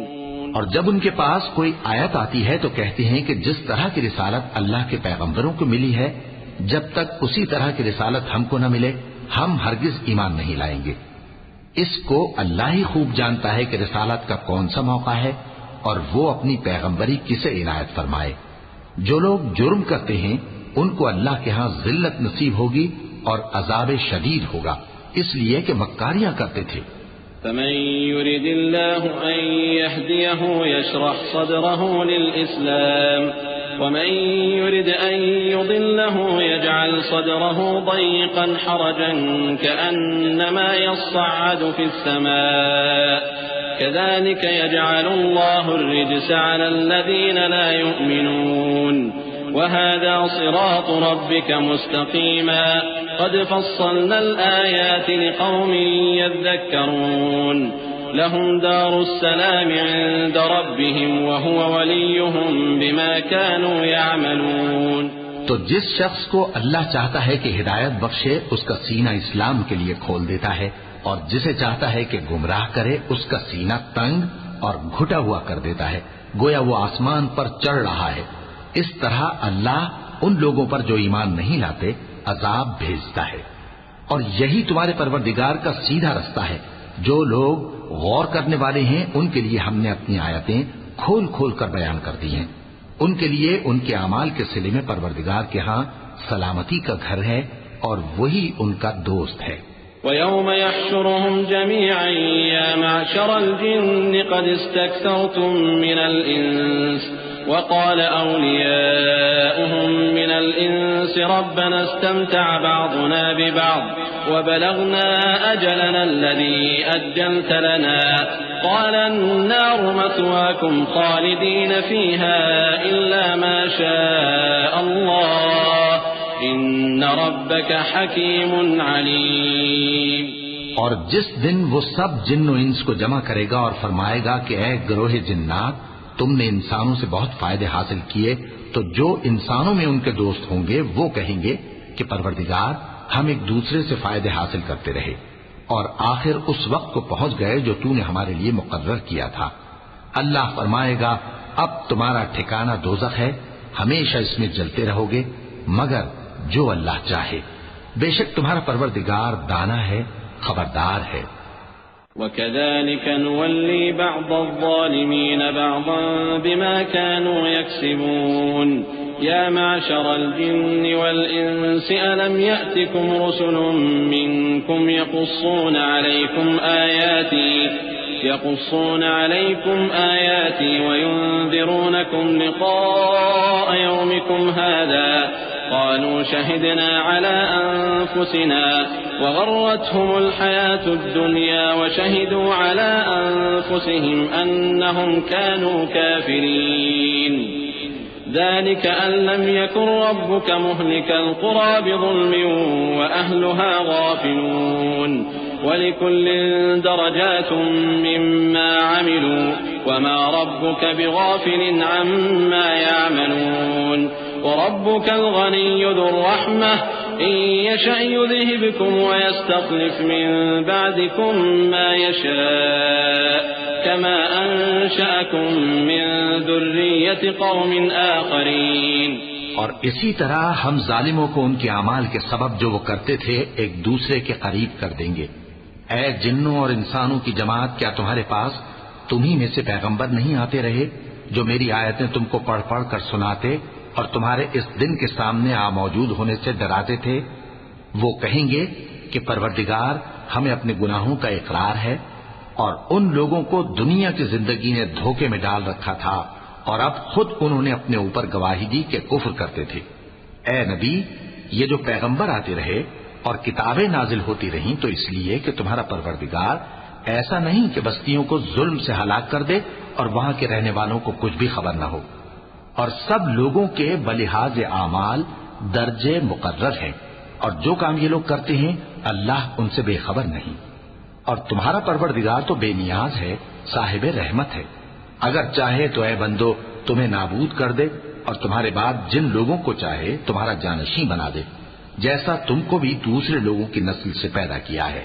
اور جب ان کے پاس کوئی آیت آتی ہے تو کہتے ہیں کہ جس طرح کی رسالت اللہ کے پیغمبروں کو ملی ہے جب تک اسی طرح کی رسالت ہم کو نہ ملے ہم ہرگز ایمان نہیں لائیں گے. اس کو اللہ ہی خوب جانتا ہے کہ رسالت کا کون سا موقع ہے اور وہ اپنی پیغمبری کسے عنایت فرمائے. جو لوگ جرم کرتے ہیں ان کو اللہ کے ہاں ذلت نصیب ہوگی اور عذاب شدید ہوگا اس لیے کہ مکاریاں کرتے تھے. فمن يرد الله أن يهديه يشرح صدره للإسلام ومن يرد أن يضله يجعل صدره ضيقا حرجا كأنما يصعد في السماء كذلك يجعل الله الرجس على الذين لا يؤمنون وهذا صراط ربك مستقيما قد فصلنا الآيات لقوم يذكرون لهم دار السلام عند ربهم وهو وليهم بما كانوا يعملون. تو جس شخص کو اللہ چاہتا ہے کہ ہدایت بخشے اس کا سینہ اسلام کے لیے کھول دیتا ہے، اور جسے چاہتا ہے کہ گمراہ کرے اس کا سینہ تنگ اور گھٹا ہوا کر دیتا ہے، گویا وہ آسمان پر چڑھ رہا ہے. اس طرح اللہ ان لوگوں پر جو ایمان نہیں لاتے عذاب بھیجتا ہے. اور یہی تمہارے پروردگار کا سیدھا رستہ ہے. جو لوگ غور کرنے والے ہیں ان کے لیے ہم نے اپنی آیتیں کھول کھول کر بیان کر دی ہیں. ان کے لیے ان کے اعمال کے صلے میں پروردگار کے ہاں سلامتی کا گھر ہے اور وہی ان کا دوست ہے. وَيَوْمَ يَحْشُرُهُمْ جَمِيعًا يَا مَعْشَرَ الْجِنِّ قَدِ اسْتَكْثَرْتُم مِّنَ الْإِنسِ وقال أولياؤهم من الإنس ربنا استمتع بعضنا ببعض وبلغنا أجلنا الذي أجلت لنا قال النار مثواكم خالدين فيها إلا ما شاء الله إن ربك حكيم عليم. اور جس دن وہ سب جن و انس کو جمع کرے گا اور فرمائے گا کہ اے گروہ جنات تم نے انسانوں سے بہت فائدے حاصل کیے، تو جو انسانوں میں ان کے دوست ہوں گے وہ کہیں گے کہ پروردگار ہم ایک دوسرے سے فائدے حاصل کرتے رہے اور آخر اس وقت کو پہنچ گئے جو تو نے ہمارے لیے مقرر کیا تھا. اللہ فرمائے گا اب تمہارا ٹھکانہ دوزخ ہے، ہمیشہ اس میں جلتے رہو گے مگر جو اللہ چاہے. بے شک تمہارا پروردگار دانا ہے، خبردار ہے. وَكَذَلِكَ نُوَلِّي بَعْضَ الظَّالِمِينَ بَعْضًا بِمَا كَانُوا يَكْسِبُونَ. يَا مَعْشَرَ الْجِنِّ وَالْإِنسِ أَلَمْ يَأْتِكُمْ رُسُلٌ مِّنكُمْ يقصون عليكم آياتي وينذرونكم لقاء يومكم هذا قالوا شهدنا على أنفسنا وغرتهم الحياة الدنيا وشهدوا على أنفسهم أنهم كانوا كافرين. ذلك أن لم يكن ربك مهلك القرى بظلم وأهلها غافلون. ولكل درجات مما عملوا وما ربك بغافل عما يعملون. وربك الغني ذو الرحمة إن يشأ يذهبكم ويستخلف من بعدكم ما يشاء كما أنشأكم من ذرية قوم آخرين. اور اسی طرح ہم ظالموں کو ان کے اعمال کے سبب جو وہ کرتے تھے ایک دوسرے کے قریب کر دیں گے. اے جنوں اور انسانوں کی جماعت، کیا تمہارے پاس تمہیں میں سے پیغمبر نہیں آتے رہے جو میری آیتیں تم کو پڑھ پڑھ کر سناتے اور تمہارے اس دن کے سامنے موجود ہونے سے ڈراتے تھے؟ وہ کہیں گے کہ پروردگار ہمیں اپنے گناہوں کا اقرار ہے اور ان لوگوں کو دنیا کی زندگی نے دھوکے میں ڈال رکھا تھا اور اب خود انہوں نے اپنے اوپر گواہی دی کہ کفر کرتے تھے. اے نبی، یہ جو پیغمبر آتے رہے اور کتابیں نازل ہوتی رہیں تو اس لیے کہ تمہارا پروردگار ایسا نہیں کہ بستیوں کو ظلم سے ہلاک کر دے اور وہاں کے رہنے والوں کو کچھ بھی خبر نہ ہو. اور سب لوگوں کے بلحاظ اعمال درجے مقرر ہیں اور جو کام یہ لوگ کرتے ہیں اللہ ان سے بے خبر نہیں. اور تمہارا پروردگار تو بے نیاز ہے، صاحب رحمت ہے. اگر چاہے تو اے بندو تمہیں نابود کر دے اور تمہارے بعد جن لوگوں کو چاہے تمہارا جانشین بنا دے، جیسا تم کو بھی دوسرے لوگوں کی نسل سے پیدا کیا ہے.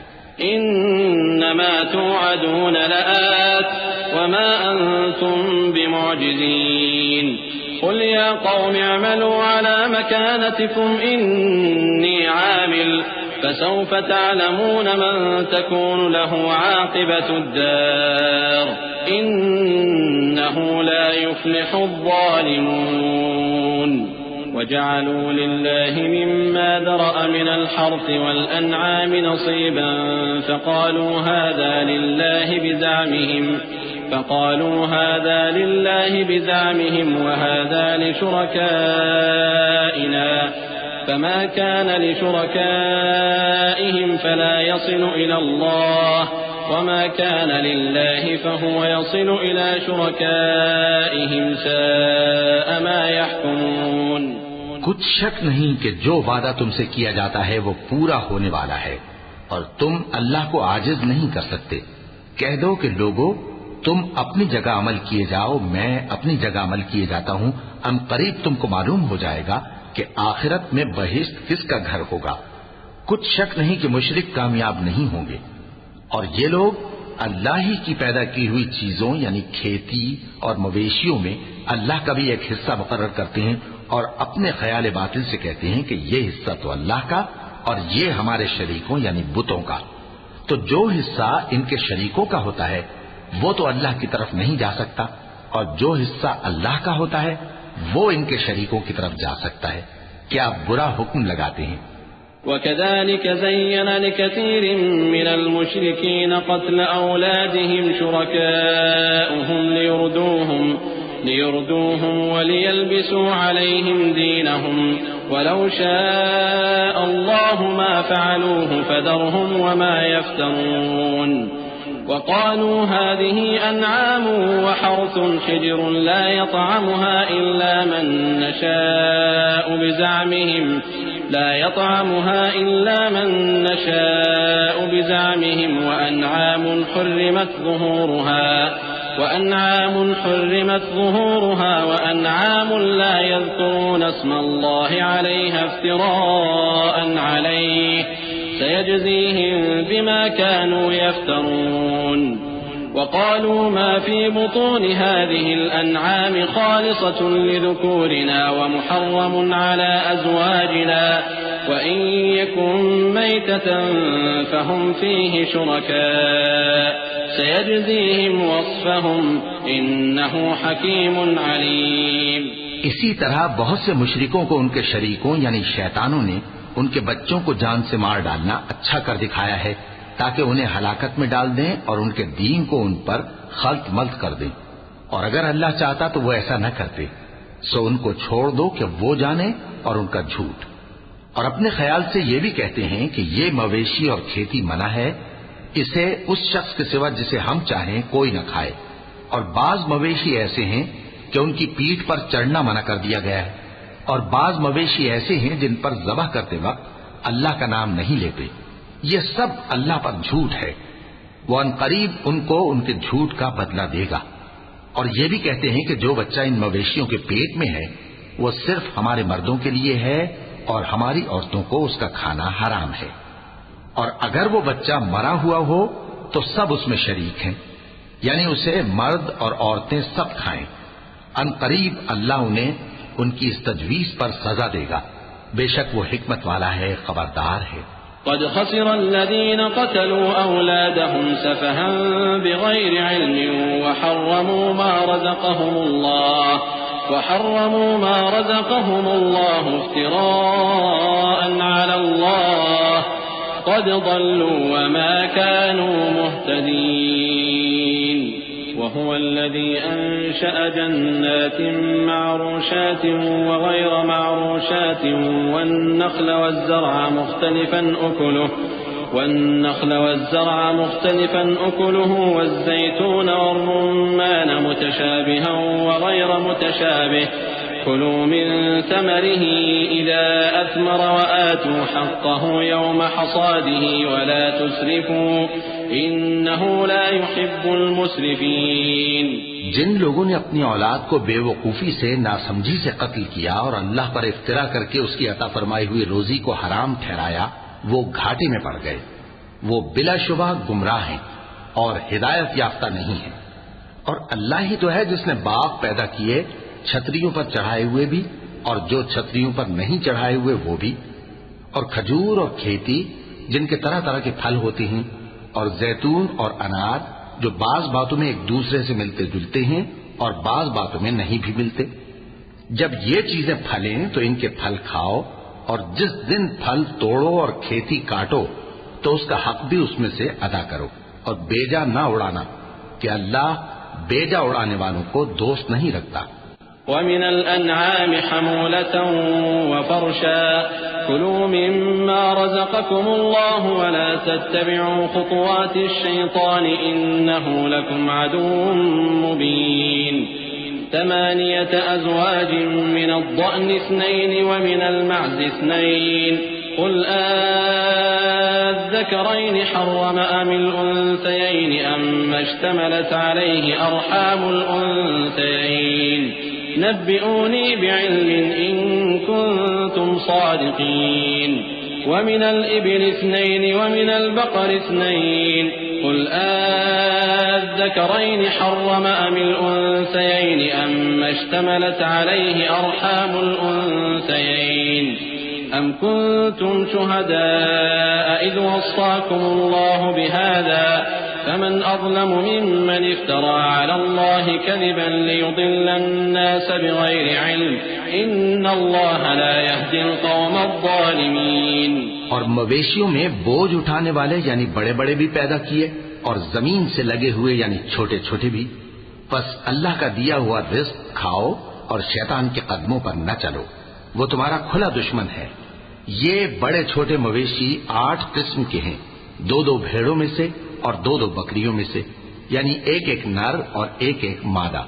انما توعدون لآت وما انتم بمعجزين. قل يا قوم اعملوا على مكانتكم اني عامل فسوف تعلمون من تكون له عاقبة الدار إنه لا يفلح الظالمون. وجعلوا لله مما ذرأ من الحرث والأنعام نصيبا فقالوا هذا لله بزعمهم فقالوا هذا لله بزعمهم وهذا لشركائنا فما كان لشركائهم فلا يصل إلى الله وما كان لله فهو يصل إلى شركائهم ساء ما يحكمون. کچھ شک نہیں کہ جو وعدہ تم سے کیا جاتا ہے وہ پورا ہونے والا ہے اور تم اللہ کو عاجز نہیں کر سکتے. کہہ دو کہ لوگو تم اپنی جگہ عمل کیے جاؤ، میں اپنی جگہ عمل کیے جاتا ہوں. ان قریب تم کو معلوم ہو جائے گا کہ آخرت میں بہشت کس کا گھر ہوگا. کچھ شک نہیں کہ مشرک کامیاب نہیں ہوں گے. اور یہ لوگ اللہ ہی کی پیدا کی ہوئی چیزوں یعنی کھیتی اور مویشیوں میں اللہ کا بھی ایک حصہ مقرر کرتے ہیں اور اپنے خیال باطل سے کہتے ہیں کہ یہ حصہ تو اللہ کا اور یہ ہمارے شریکوں یعنی بتوں کا. تو جو حصہ ان کے شریکوں کا ہوتا ہے وہ تو اللہ کی طرف نہیں جا سکتا اور جو حصہ اللہ کا ہوتا ہے وہ ان کے شریکوں کی طرف جا سکتا ہے. کیا برا حکم لگاتے ہیں. وكذلك زين لكثير من المشركين قتل أولادهم شركاؤهم ليردوهم وليلبسوا عليهم دينهم ولو شاء الله ما فعلوه فذرهم وما يفترون. وقالوا هذه أنعام وحرث حجر لا يطعمها إلا من نشاء بزعمهم وأنعام حرمت ظهورها وأنعام لا يذكرون اسم الله عليها افتراء عليه سيجزيهم بما كانوا يفترون. وقالوا ما في بطون هذه الأنعام خالصة لذكورنا ومحرم على أزواجنا وإن يكن ميتة فهم فيه شركاء سيجزيهم وصفهم إنه حكيم عليم. اسی طرح بہت سے مشرکوں کو ان کے شریکوں یعنی شیطانوں نے ان کے بچوں کو جان سے مار ڈالنا اچھا کر دکھایا ہے تاکہ انہیں ہلاکت میں ڈال دیں اور ان کے دین کو ان پر خلط ملط کر دیں. اور اگر اللہ چاہتا تو وہ ایسا نہ کرتے. سو ان کو چھوڑ دو کہ وہ جانے اور ان کا جھوٹ. اور اپنے خیال سے یہ بھی کہتے ہیں کہ یہ مویشی اور کھیتی منع ہے، اسے اس شخص کے سوا جسے ہم چاہیں کوئی نہ کھائے. اور بعض مویشی ایسے ہیں کہ ان کی پیٹھ پر چڑھنا منع کر دیا گیا ہے اور بعض مویشی ایسے ہیں جن پر ذبح کرتے وقت اللہ کا نام نہیں لیتے. یہ سب اللہ پر جھوٹ ہے. وہ ان قریب ان کو ان کے جھوٹ کا بدلہ دے گا. اور یہ بھی کہتے ہیں کہ جو بچہ ان مویشیوں کے پیٹ میں ہے وہ صرف ہمارے مردوں کے لیے ہے اور ہماری عورتوں کو اس کا کھانا حرام ہے. اور اگر وہ بچہ مرا ہوا ہو تو سب اس میں شریک ہیں، یعنی اسے مرد اور عورتیں سب کھائیں. ان قریب اللہ انہیں ان کی اس تجویز پر سزا دے گا. بے شک وہ حکمت والا ہے، خبردار ہے. قد خسر الذين قتلوا أولادهم سفها بغير علم وحرموا ما رزقهم الله افتراء على الله قد ضلوا وما كانوا مهتدين. وهو الذي أنشأ جنات معروشات وغير معروشات والنخل والزرع مختلفا أكله والزيتون والرمان متشابها وغير متشابه كلوا من ثمره إذا أثمر وآتوا حقه يوم حصاده ولا تسرفوا إنه لا يحب المسرفين. جن لوگوں نے اپنی اولاد کو بے وقوفی سے ناسمجھی سے قتل کیا اور اللہ پر افترا کر کے اس کی عطا فرمائی ہوئی روزی کو حرام ٹھہرایا وہ گھاٹے میں پڑ گئے. وہ بلا شبہ گمراہ ہیں اور ہدایت یافتہ نہیں ہیں. اور اللہ ہی تو ہے جس نے باغ پیدا کیے چھتریوں پر چڑھائے ہوئے بھی اور جو چھتریوں پر نہیں چڑھائے ہوئے وہ بھی، اور کھجور اور کھیتی جن کے طرح طرح کے پھل ہوتے ہیں، اور زیتون اور انار جو بعض باتوں میں ایک دوسرے سے ملتے جلتے ہیں اور بعض باتوں میں نہیں بھی ملتے. جب یہ چیزیں پھلیں تو ان کے پھل کھاؤ اور جس دن پھل توڑو اور کھیتی کاٹو تو اس کا حق بھی اس میں سے ادا کرو اور بیجا نہ اڑانا کہ اللہ بیجا اڑانے والوں کو دوست نہیں رکھتا۔ ومن الأنعام حمولة وفرشا كلوا مما رزقكم الله ولا تتبعوا خطوات الشيطان إنه لكم عدو مبين 8 أزواج من الضأن 2 ومن المعز 2 قل الذكرين حرم أم الأنثيين أما اشتملت عليه أرحام الأنثيين نبئوني بعلم إن كنتم صادقين ومن الإبل 2 ومن البقر 2 قل الذكرين حرم أم الأنثيين أما اشتملت عليه أرحام الأنثيين أم كنتم شهداء إذ وصاكم الله بهذا فمن أظلم ممن افترى على الله كذبا ليضل الناس بغير علم إن الله لا يهدي القوم الظالمين۔ اور مویشیوں میں بوجھ اٹھانے والے یعنی بڑے بڑے بھی پیدا کیے اور زمین سے لگے ہوئے یعنی چھوٹے چھوٹے بھی، پس اللہ کا دیا ہوا رزق کھاؤ اور شیطان کے قدموں پر نہ چلو، وہ تمہارا کھلا دشمن ہے۔ یہ بڑے چھوٹے مویشی 8 قسم کے ہیں، 2 بھیڑوں میں سے اور 2 بکریوں میں سے، یعنی ایک نر اور ایک مادہ۔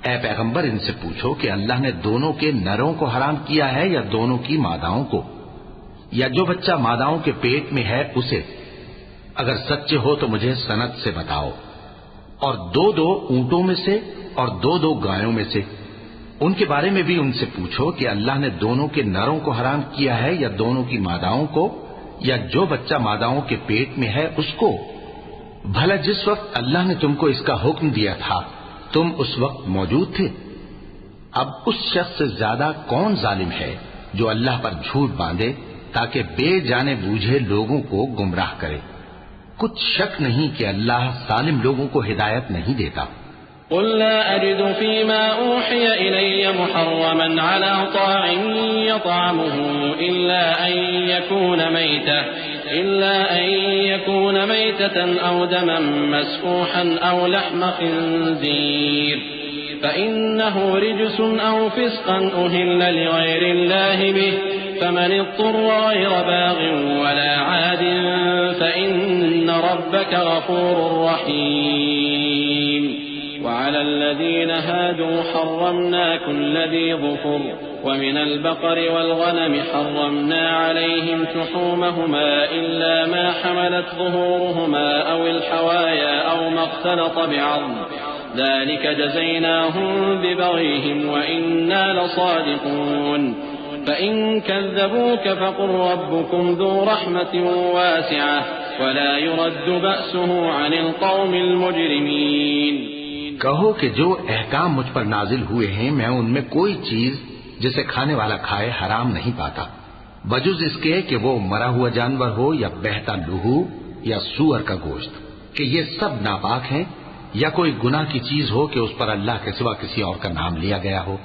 اے پیغمبر ان سے پوچھو کہ اللہ نے دونوں کے نروں کو حرام کیا ہے یا دونوں کی ماداؤں کو، یا جو بچہ ماداؤں کے پیٹ میں ہے اسے؟ اگر سچے ہو تو مجھے سند سے بتاؤ۔ اور 2 اونٹوں میں سے اور 2 گایوں میں سے، ان کے بارے میں بھی ان سے پوچھو کہ اللہ نے دونوں کے نروں کو حرام کیا ہے یا دونوں کی ماداؤں کو، یا جو بچہ ماداؤں کے پیٹ میں ہے اس کو؟ بھلا جس وقت اللہ نے تم کو اس کا حکم دیا تھا تم اس وقت موجود تھے؟ اب اس شخص سے زیادہ کون ظالم ہے جو اللہ پر جھوٹ باندھے تاکہ بے جانے بوجھے لوگوں کو گمراہ کرے؟ کچھ شک نہیں کہ اللہ ظالم لوگوں کو ہدایت نہیں دیتا۔ قل لا أجد فيما أوحي إلي محرما على طاعم يطعمه إلا أن يكون ميتة أو دما مسفوحا أو لحم خنزير فإنه رجس أو فسقا أهل لغير الله به فمن اضطر غير باغ ولا عاد فإن ربك غفور رحيم وعلى الذين هادوا حرمنا كل ذي ظفر ومن البقر والغنم حرمنا عليهم شحومهما إلا ما حملت ظهورهما أو الحوايا أو ما اختلط بعظم ذلك جزيناهم ببغيهم وإنا لصادقون فإن كذبوك فقل ربكم ذو رحمة واسعة ولا يرد بأسه عن القوم المجرمين۔ کہو کہ جو احکام مجھ پر نازل ہوئے ہیں میں ان میں کوئی چیز جسے کھانے والا کھائے حرام نہیں پاتا، بجز اس کے کہ وہ مرا ہوا جانور ہو یا بہتا لہو یا سور کا گوشت، کہ یہ سب ناپاک ہیں، یا کوئی گناہ کی چیز ہو کہ اس پر اللہ کے سوا کسی اور کا نام لیا گیا ہو۔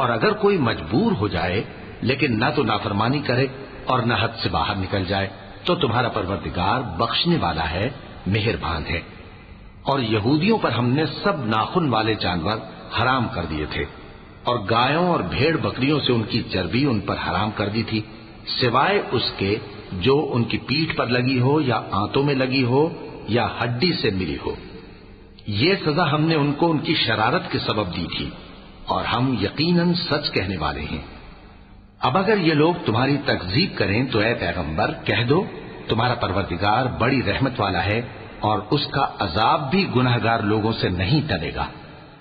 اور اگر کوئی مجبور ہو جائے لیکن نہ تو نافرمانی کرے اور نہ حد سے باہر نکل جائے تو تمہارا پروردگار بخشنے والا ہے، مہربان ہے۔ اور یہودیوں پر ہم نے سب ناخن والے جانور حرام کر دیے تھے، اور گایوں اور بھیڑ بکریوں سے ان کی چربی ان پر حرام کر دی تھی، سوائے اس کے جو ان کی پیٹھ پر لگی ہو یا آنتوں میں لگی ہو یا ہڈی سے ملی ہو۔ یہ سزا ہم نے ان کو ان کی شرارت کے سبب دی تھی، اور ہم یقیناً سچ کہنے والے ہیں۔ اب اگر یہ لوگ تمہاری تکذیب کریں تو اے پیغمبر کہہ دو تمہارا پروردگار بڑی رحمت والا ہے اور اس کا عذاب بھی گناہگار لوگوں سے نہیں ٹلے گا۔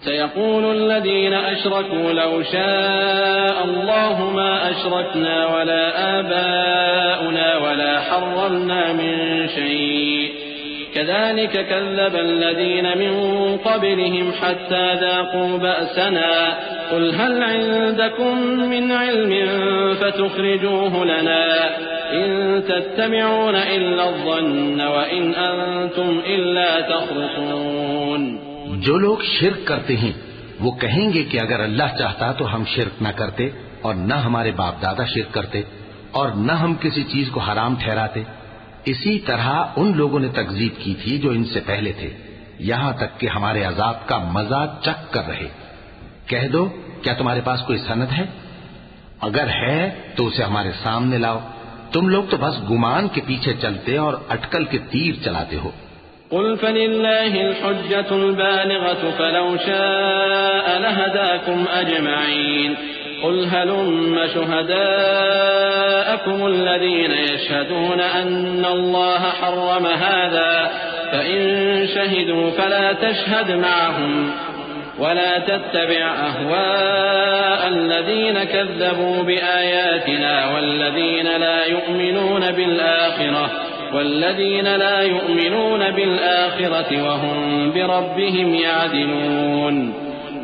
سيقول الذين أشركوا لو شاء الله ما أشركنا ولا آباؤنا ولا حرمنا من شيء كذلك كذب الذين من قبلهم حتى ذاقوا بأسنا قل هل عندكم من علم فتخرجوه لنا إن تتبعون إلا الظن وإن أنتم إلا تخرصون۔ جو لوگ شرک کرتے ہیں وہ کہیں گے کہ اگر اللہ چاہتا تو ہم شرک نہ کرتے اور نہ ہمارے باپ دادا شرک کرتے اور نہ ہم کسی چیز کو حرام ٹھہراتے۔ اسی طرح ان لوگوں نے تکذیب کی تھی جو ان سے پہلے تھے، یہاں تک کہ ہمارے عذاب کا مزہ چکھ کر رہے۔ کہہ دو کیا تمہارے پاس کوئی سند ہے؟ اگر ہے تو اسے ہمارے سامنے لاؤ، تم لوگ تو بس گمان کے پیچھے چلتے اور اٹکل کے تیر چلاتے ہو۔ قل فلله الحجة البالغة فلو شاء لهداكم أجمعين قل هلم شهداءكم الذين يشهدون أن الله حرم هذا فإن شهدوا فلا تشهد معهم ولا تتبع أهواء الذين كذبوا بآياتنا والذين لا يؤمنون بالآخرة وهم بربهم يعدلون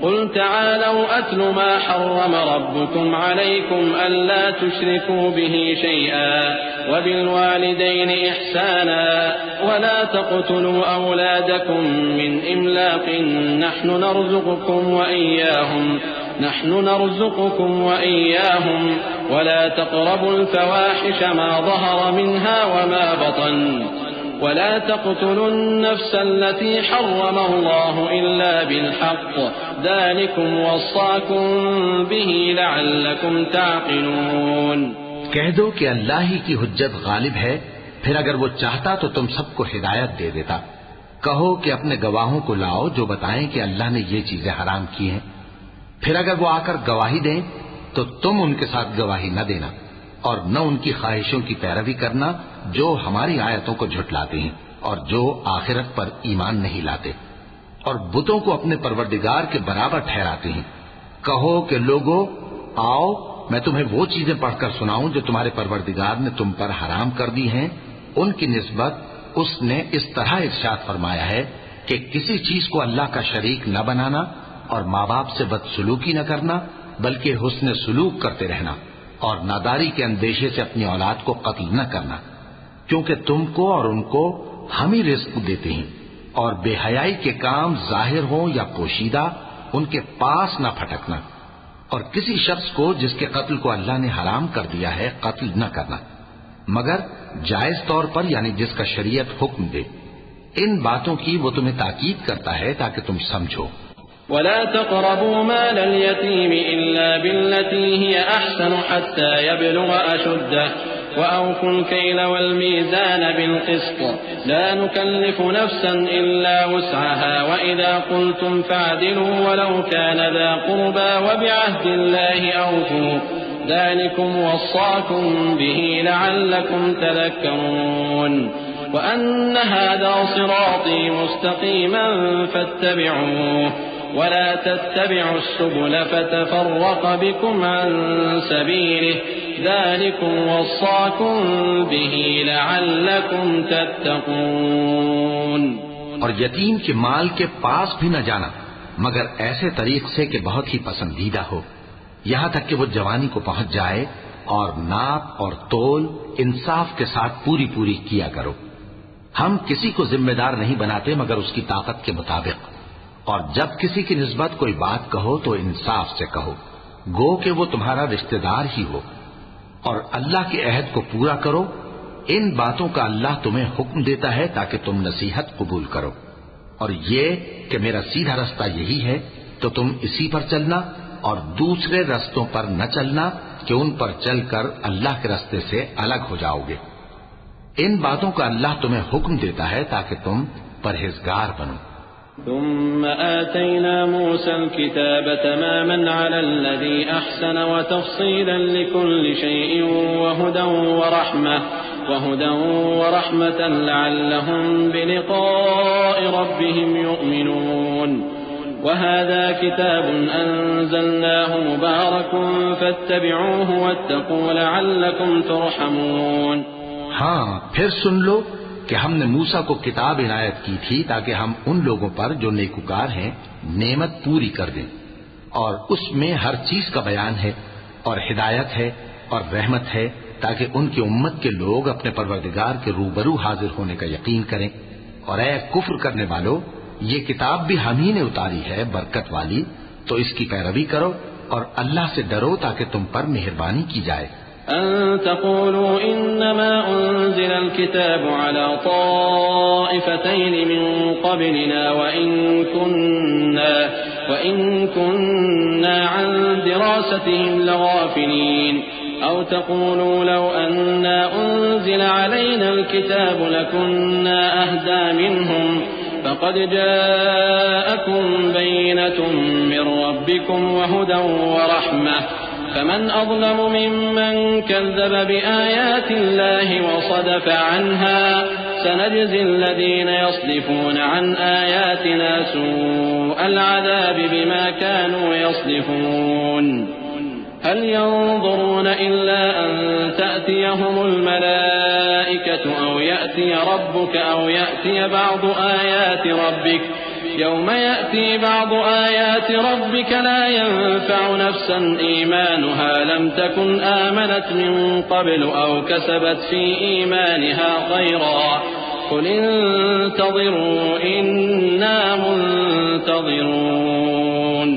قل تعالوا أتل ما حرم ربكم عليكم ألا تشركوا به شيئا وبالوالدين إحسانا ولا تقتلوا أولادكم من إملاق نحن نرزقكم وإياهم ولا تقربوا الفواحش ما ظهر منها وما بطن ولا تقتلوا النفس التي حرم الله إلا بالحق ذلكم وصاكم به لعلكم تعقلون۔ کہہ دو کہ اللہ ہی کی حجت غالب ہے، پھر اگر وہ چاہتا تو تم سب کو ہدایت دے دیتا۔ کہو کہ اپنے گواہوں کو لاؤ جو بتائیں کہ اللہ نے یہ چیزیں حرام کی ہیں، پھر اگر وہ آ کر گواہی دیں تو تم ان کے ساتھ گواہی نہ دینا اور نہ ان کی خواہشوں کی پیروی کرنا جو ہماری آیتوں کو جھٹلاتے ہیں اور جو آخرت پر ایمان نہیں لاتے اور بتوں کو اپنے پروردگار کے برابر ٹھہراتے ہیں۔ کہو کہ لوگو آؤ میں تمہیں وہ چیزیں پڑھ کر سناؤں جو تمہارے پروردگار نے تم پر حرام کر دی ہیں۔ ان کی نسبت اس نے اس طرح ارشاد فرمایا ہے کہ کسی چیز کو اللہ کا شریک نہ بنانا اور ماں باپ سے بدسلوکی نہ کرنا بلکہ حسن سلوک کرتے رہنا اور ناداری کے اندیشے سے اپنی اولاد کو قتل نہ کرنا، کیونکہ تم کو اور ان کو ہم ہی رزق دیتے ہیں، اور بے حیائی کے کام ظاہر ہوں یا پوشیدہ ان کے پاس نہ پھٹکنا، اور کسی شخص کو جس کے قتل کو اللہ نے حرام کر دیا ہے قتل نہ کرنا مگر جائز طور پر، یعنی جس کا شریعت حکم دے۔ ان باتوں کی وہ تمہیں تاکید کرتا ہے تاکہ تم سمجھو۔ ولا تقربوا مال اليتيم إلا بالتي هي أحسن حتى يبلغ أشده وأوفوا الكيل والميزان بالقسط لا نكلف نفسا إلا وسعها وإذا قلتم فاعدلوا ولو كان ذا قربى وبعهد الله أوفوا ذلكم وصاكم به لعلكم تذكرون وأن هذا صراطي مستقيما فاتبعوه ولا تتبعوا السبل فتفرق بكم عن سبيله ذلكم وصاكم به لعلكم تتقون۔ اور یتیم کے مال کے پاس بھی نہ جانا مگر ایسے طریق سے کہ بہت ہی پسندیدہ ہو، یہاں تک کہ وہ جوانی کو پہنچ جائے، اور ناپ اور تول انصاف کے ساتھ پوری پوری کیا کرو۔ ہم کسی کو ذمہ دار نہیں بناتے مگر اس کی طاقت کے مطابق، اور جب کسی کی نسبت کوئی بات کہو تو انصاف سے کہو، گو کہ وہ تمہارا رشتہ دار ہی ہو، اور اللہ کے عہد کو پورا کرو۔ ان باتوں کا اللہ تمہیں حکم دیتا ہے تاکہ تم نصیحت قبول کرو، اور یہ کہ میرا سیدھا رستہ یہی ہے تو تم اسی پر چلنا اور دوسرے رستوں پر نہ چلنا کہ ان پر چل کر اللہ کے رستے سے الگ ہو جاؤ گے۔ ان باتوں کا اللہ تمہیں حکم دیتا ہے تاکہ تم پرہیزگار بنو۔ ثم آتينا موسى الكتاب تماما على الذي أحسن وتفصيلا لكل شيء وهدى ورحمة لعلهم بلقاء ربهم يؤمنون وهذا كتاب أنزلناه مبارك فاتبعوه واتقوا لعلكم ترحمون۔ ہاں پھر سن لو کہ ہم نے موسیٰ کو کتاب عنایت کی تھی تاکہ ہم ان لوگوں پر جو نیکوکار ہیں نعمت پوری کر دیں، اور اس میں ہر چیز کا بیان ہے اور ہدایت ہے اور رحمت ہے تاکہ ان کی امت کے لوگ اپنے پروردگار کے روبرو حاضر ہونے کا یقین کریں۔ اور اے کفر کرنے والو، یہ کتاب بھی ہم ہی نے اتاری ہے برکت والی، تو اس کی پیروی کرو اور اللہ سے ڈرو تاکہ تم پر مہربانی کی جائے۔ أن تقولوا إنما أنزل الكتاب على طائفتين من قبلنا وإن كنا عن دراستهم لغافلين أو تقولوا لو أنا أنزل علينا الكتاب لكنا أهدى منهم فقد جاءكم بينة من ربكم وهدى ورحمة فمن أظلم ممن كذب بآيات الله وصدف عنها سنجزي الذين يصدفون عن آياتنا سوء العذاب بما كانوا يصدفون هل ينظرون إلا أن تأتيهم الملائكة أو يأتي ربك أو يأتي بعض آيات ربك يوم يأتي بعض آيات ربك لا ينفع نفسا إيمانها لم تكن آمنت من قبل أو كسبت في إيمانها خيرا قل انتظروا إنا منتظرون.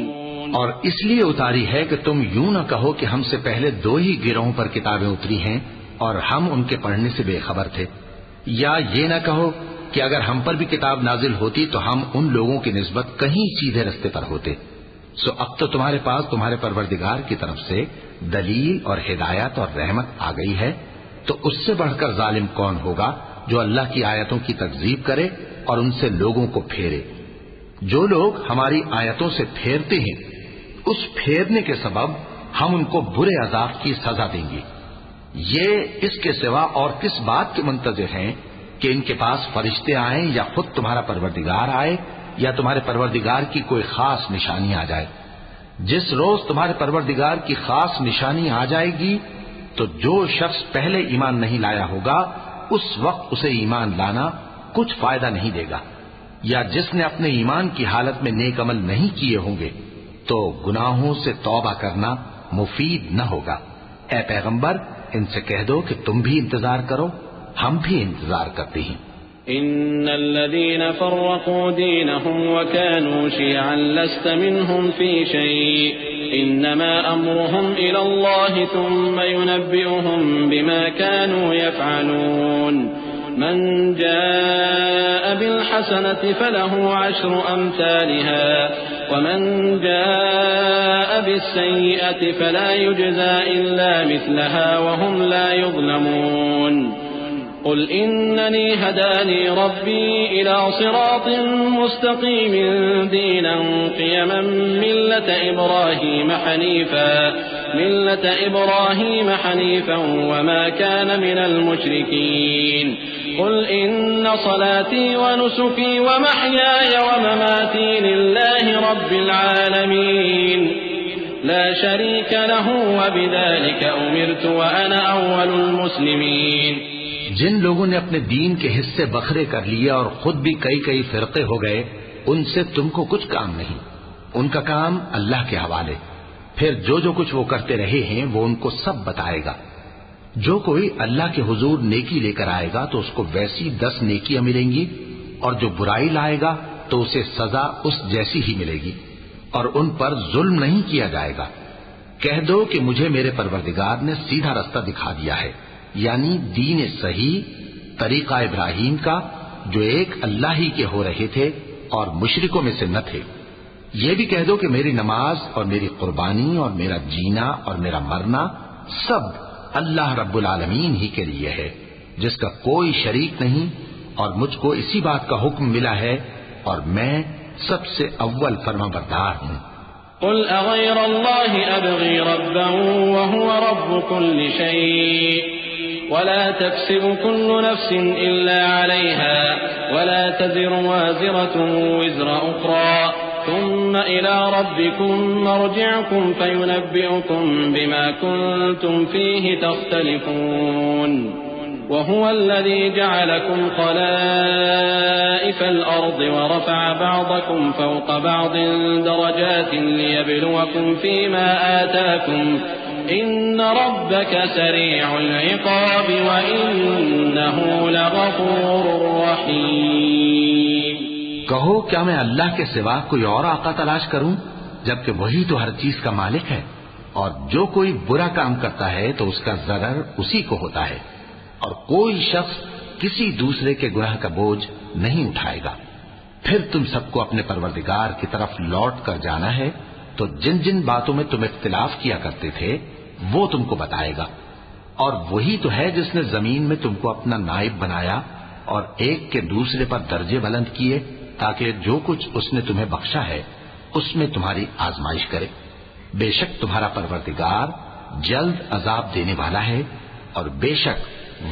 اور اس لیے اتاری ہے کہ تم یوں نہ کہو کہ ہم سے پہلے 2 ہی گروہوں پر کتابیں اتری ہیں اور ہم ان کے پڑھنے سے بے خبر تھے، یا یہ نہ کہو کہ اگر ہم پر بھی کتاب نازل ہوتی تو ہم ان لوگوں کی نسبت کہیں سیدھے رستے پر ہوتے. سو اب تو تمہارے پاس تمہارے پروردگار کی طرف سے دلیل اور ہدایت اور رحمت آ گئی ہے، تو اس سے بڑھ کر ظالم کون ہوگا جو اللہ کی آیتوں کی تکذیب کرے اور ان سے لوگوں کو پھیرے. جو لوگ ہماری آیتوں سے پھیرتے ہیں اس پھیرنے کے سبب ہم ان کو برے عذاب کی سزا دیں گے. یہ اس کے سوا اور کس بات کے منتظر ہیں کہ ان کے پاس فرشتے آئیں یا خود تمہارا پروردگار آئے یا تمہارے پروردگار کی کوئی خاص نشانی آ جائے. جس روز تمہارے پروردگار کی خاص نشانی آ جائے گی تو جو شخص پہلے ایمان نہیں لایا ہوگا اس وقت اسے ایمان لانا کچھ فائدہ نہیں دے گا، یا جس نے اپنے ایمان کی حالت میں نیک عمل نہیں کیے ہوں گے تو گناہوں سے توبہ کرنا مفید نہ ہوگا. اے پیغمبر ان سے کہہ دو کہ تم بھی انتظار کرو، ہم بھی انتظار کرتے ہیں. إن الذين فرقوا دينهم وكانوا شيعا لست منهم في شيء إنما أمرهم إلى الله ثم ينبئهم بما كانوا يفعلون. من جاء بالحسنة فله 10 أمثالها ومن جاء بالسيئة فلا يجزى إلا مثلها وهم لا يظلمون. قل إنني هداني ربي إلى صراط مستقيم دينا قيما ملة إبراهيم حنيفا وما كان من المشركين. قل إن صلاتي ونسكي ومحياي ومماتي لله رب العالمين لا شريك له وبذلك أمرت وأنا أول المسلمين. جن لوگوں نے اپنے دین کے حصے بکھرے کر لیے اور خود بھی کئی فرقے ہو گئے ان سے تم کو کچھ کام نہیں، ان کا کام اللہ کے حوالے. پھر جو کچھ وہ کرتے رہے ہیں وہ ان کو سب بتائے گا. جو کوئی اللہ کے حضور نیکی لے کر آئے گا تو اس کو ویسی 10 نیکیاں ملیں گی، اور جو برائی لائے گا تو اسے سزا اس جیسی ہی ملے گی، اور ان پر ظلم نہیں کیا جائے گا. کہہ دو کہ مجھے میرے پروردگار نے سیدھا رستہ دکھا دیا ہے، یعنی دین صحیح، طریقہ ابراہیم کا جو ایک اللہ ہی کے ہو رہے تھے اور مشرکوں میں سے نہ تھے. یہ بھی کہہ دو کہ میری نماز اور میری قربانی اور میرا جینا اور میرا مرنا سب اللہ رب العالمین ہی کے لیے ہے جس کا کوئی شریک نہیں، اور مجھ کو اسی بات کا حکم ملا ہے اور میں سب سے اول فرما بردار ہوں. قل اغير الله ابغي ربا وهو رب كل شيء ولا تكسب كل نفس الا عليها ولا تزر وازرة وزر اخرى ثم الى ربكم مرجعكم فينبئكم بما كنتم فيه تختلفون. وهو الذي جعلكم خلائف الأرض ورفع بعضكم فوق بعض درجات ليبلوكم فيما آتاكم إن ربك سريع العقاب وإنه لغفور رحيم. کہو کیا میں اللہ کے سوا کوئی اور آقا تلاش کروں جبکہ وہی تو ہر چیز کا مالک ہے؟ اور جو کوئی برا کام کرتا ہے تو اس کا ضرر اسی کو ہوتا ہے، اور کوئی شخص کسی دوسرے کے گناہ کا بوجھ نہیں اٹھائے گا۔ پھر تم سب کو اپنے پروردگار کی طرف لوٹ کر جانا ہے، تو جن جن باتوں میں تم اختلاف کیا کرتے تھے وہ تم کو بتائے گا، اور وہی تو ہے جس نے زمین میں تم کو اپنا نائب بنایا اور ایک کے دوسرے پر درجے بلند کیے، تاکہ جو کچھ اس نے تمہیں بخشا ہے اس میں تمہاری آزمائش کرے۔ بے شک تمہارا پروردگار جلد عذاب دینے والا ہے، اور بے شک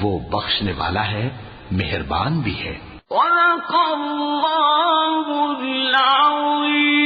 وہ بخشنے والا ہے، مہربان بھی ہے۔ صدق اللہ العظیم۔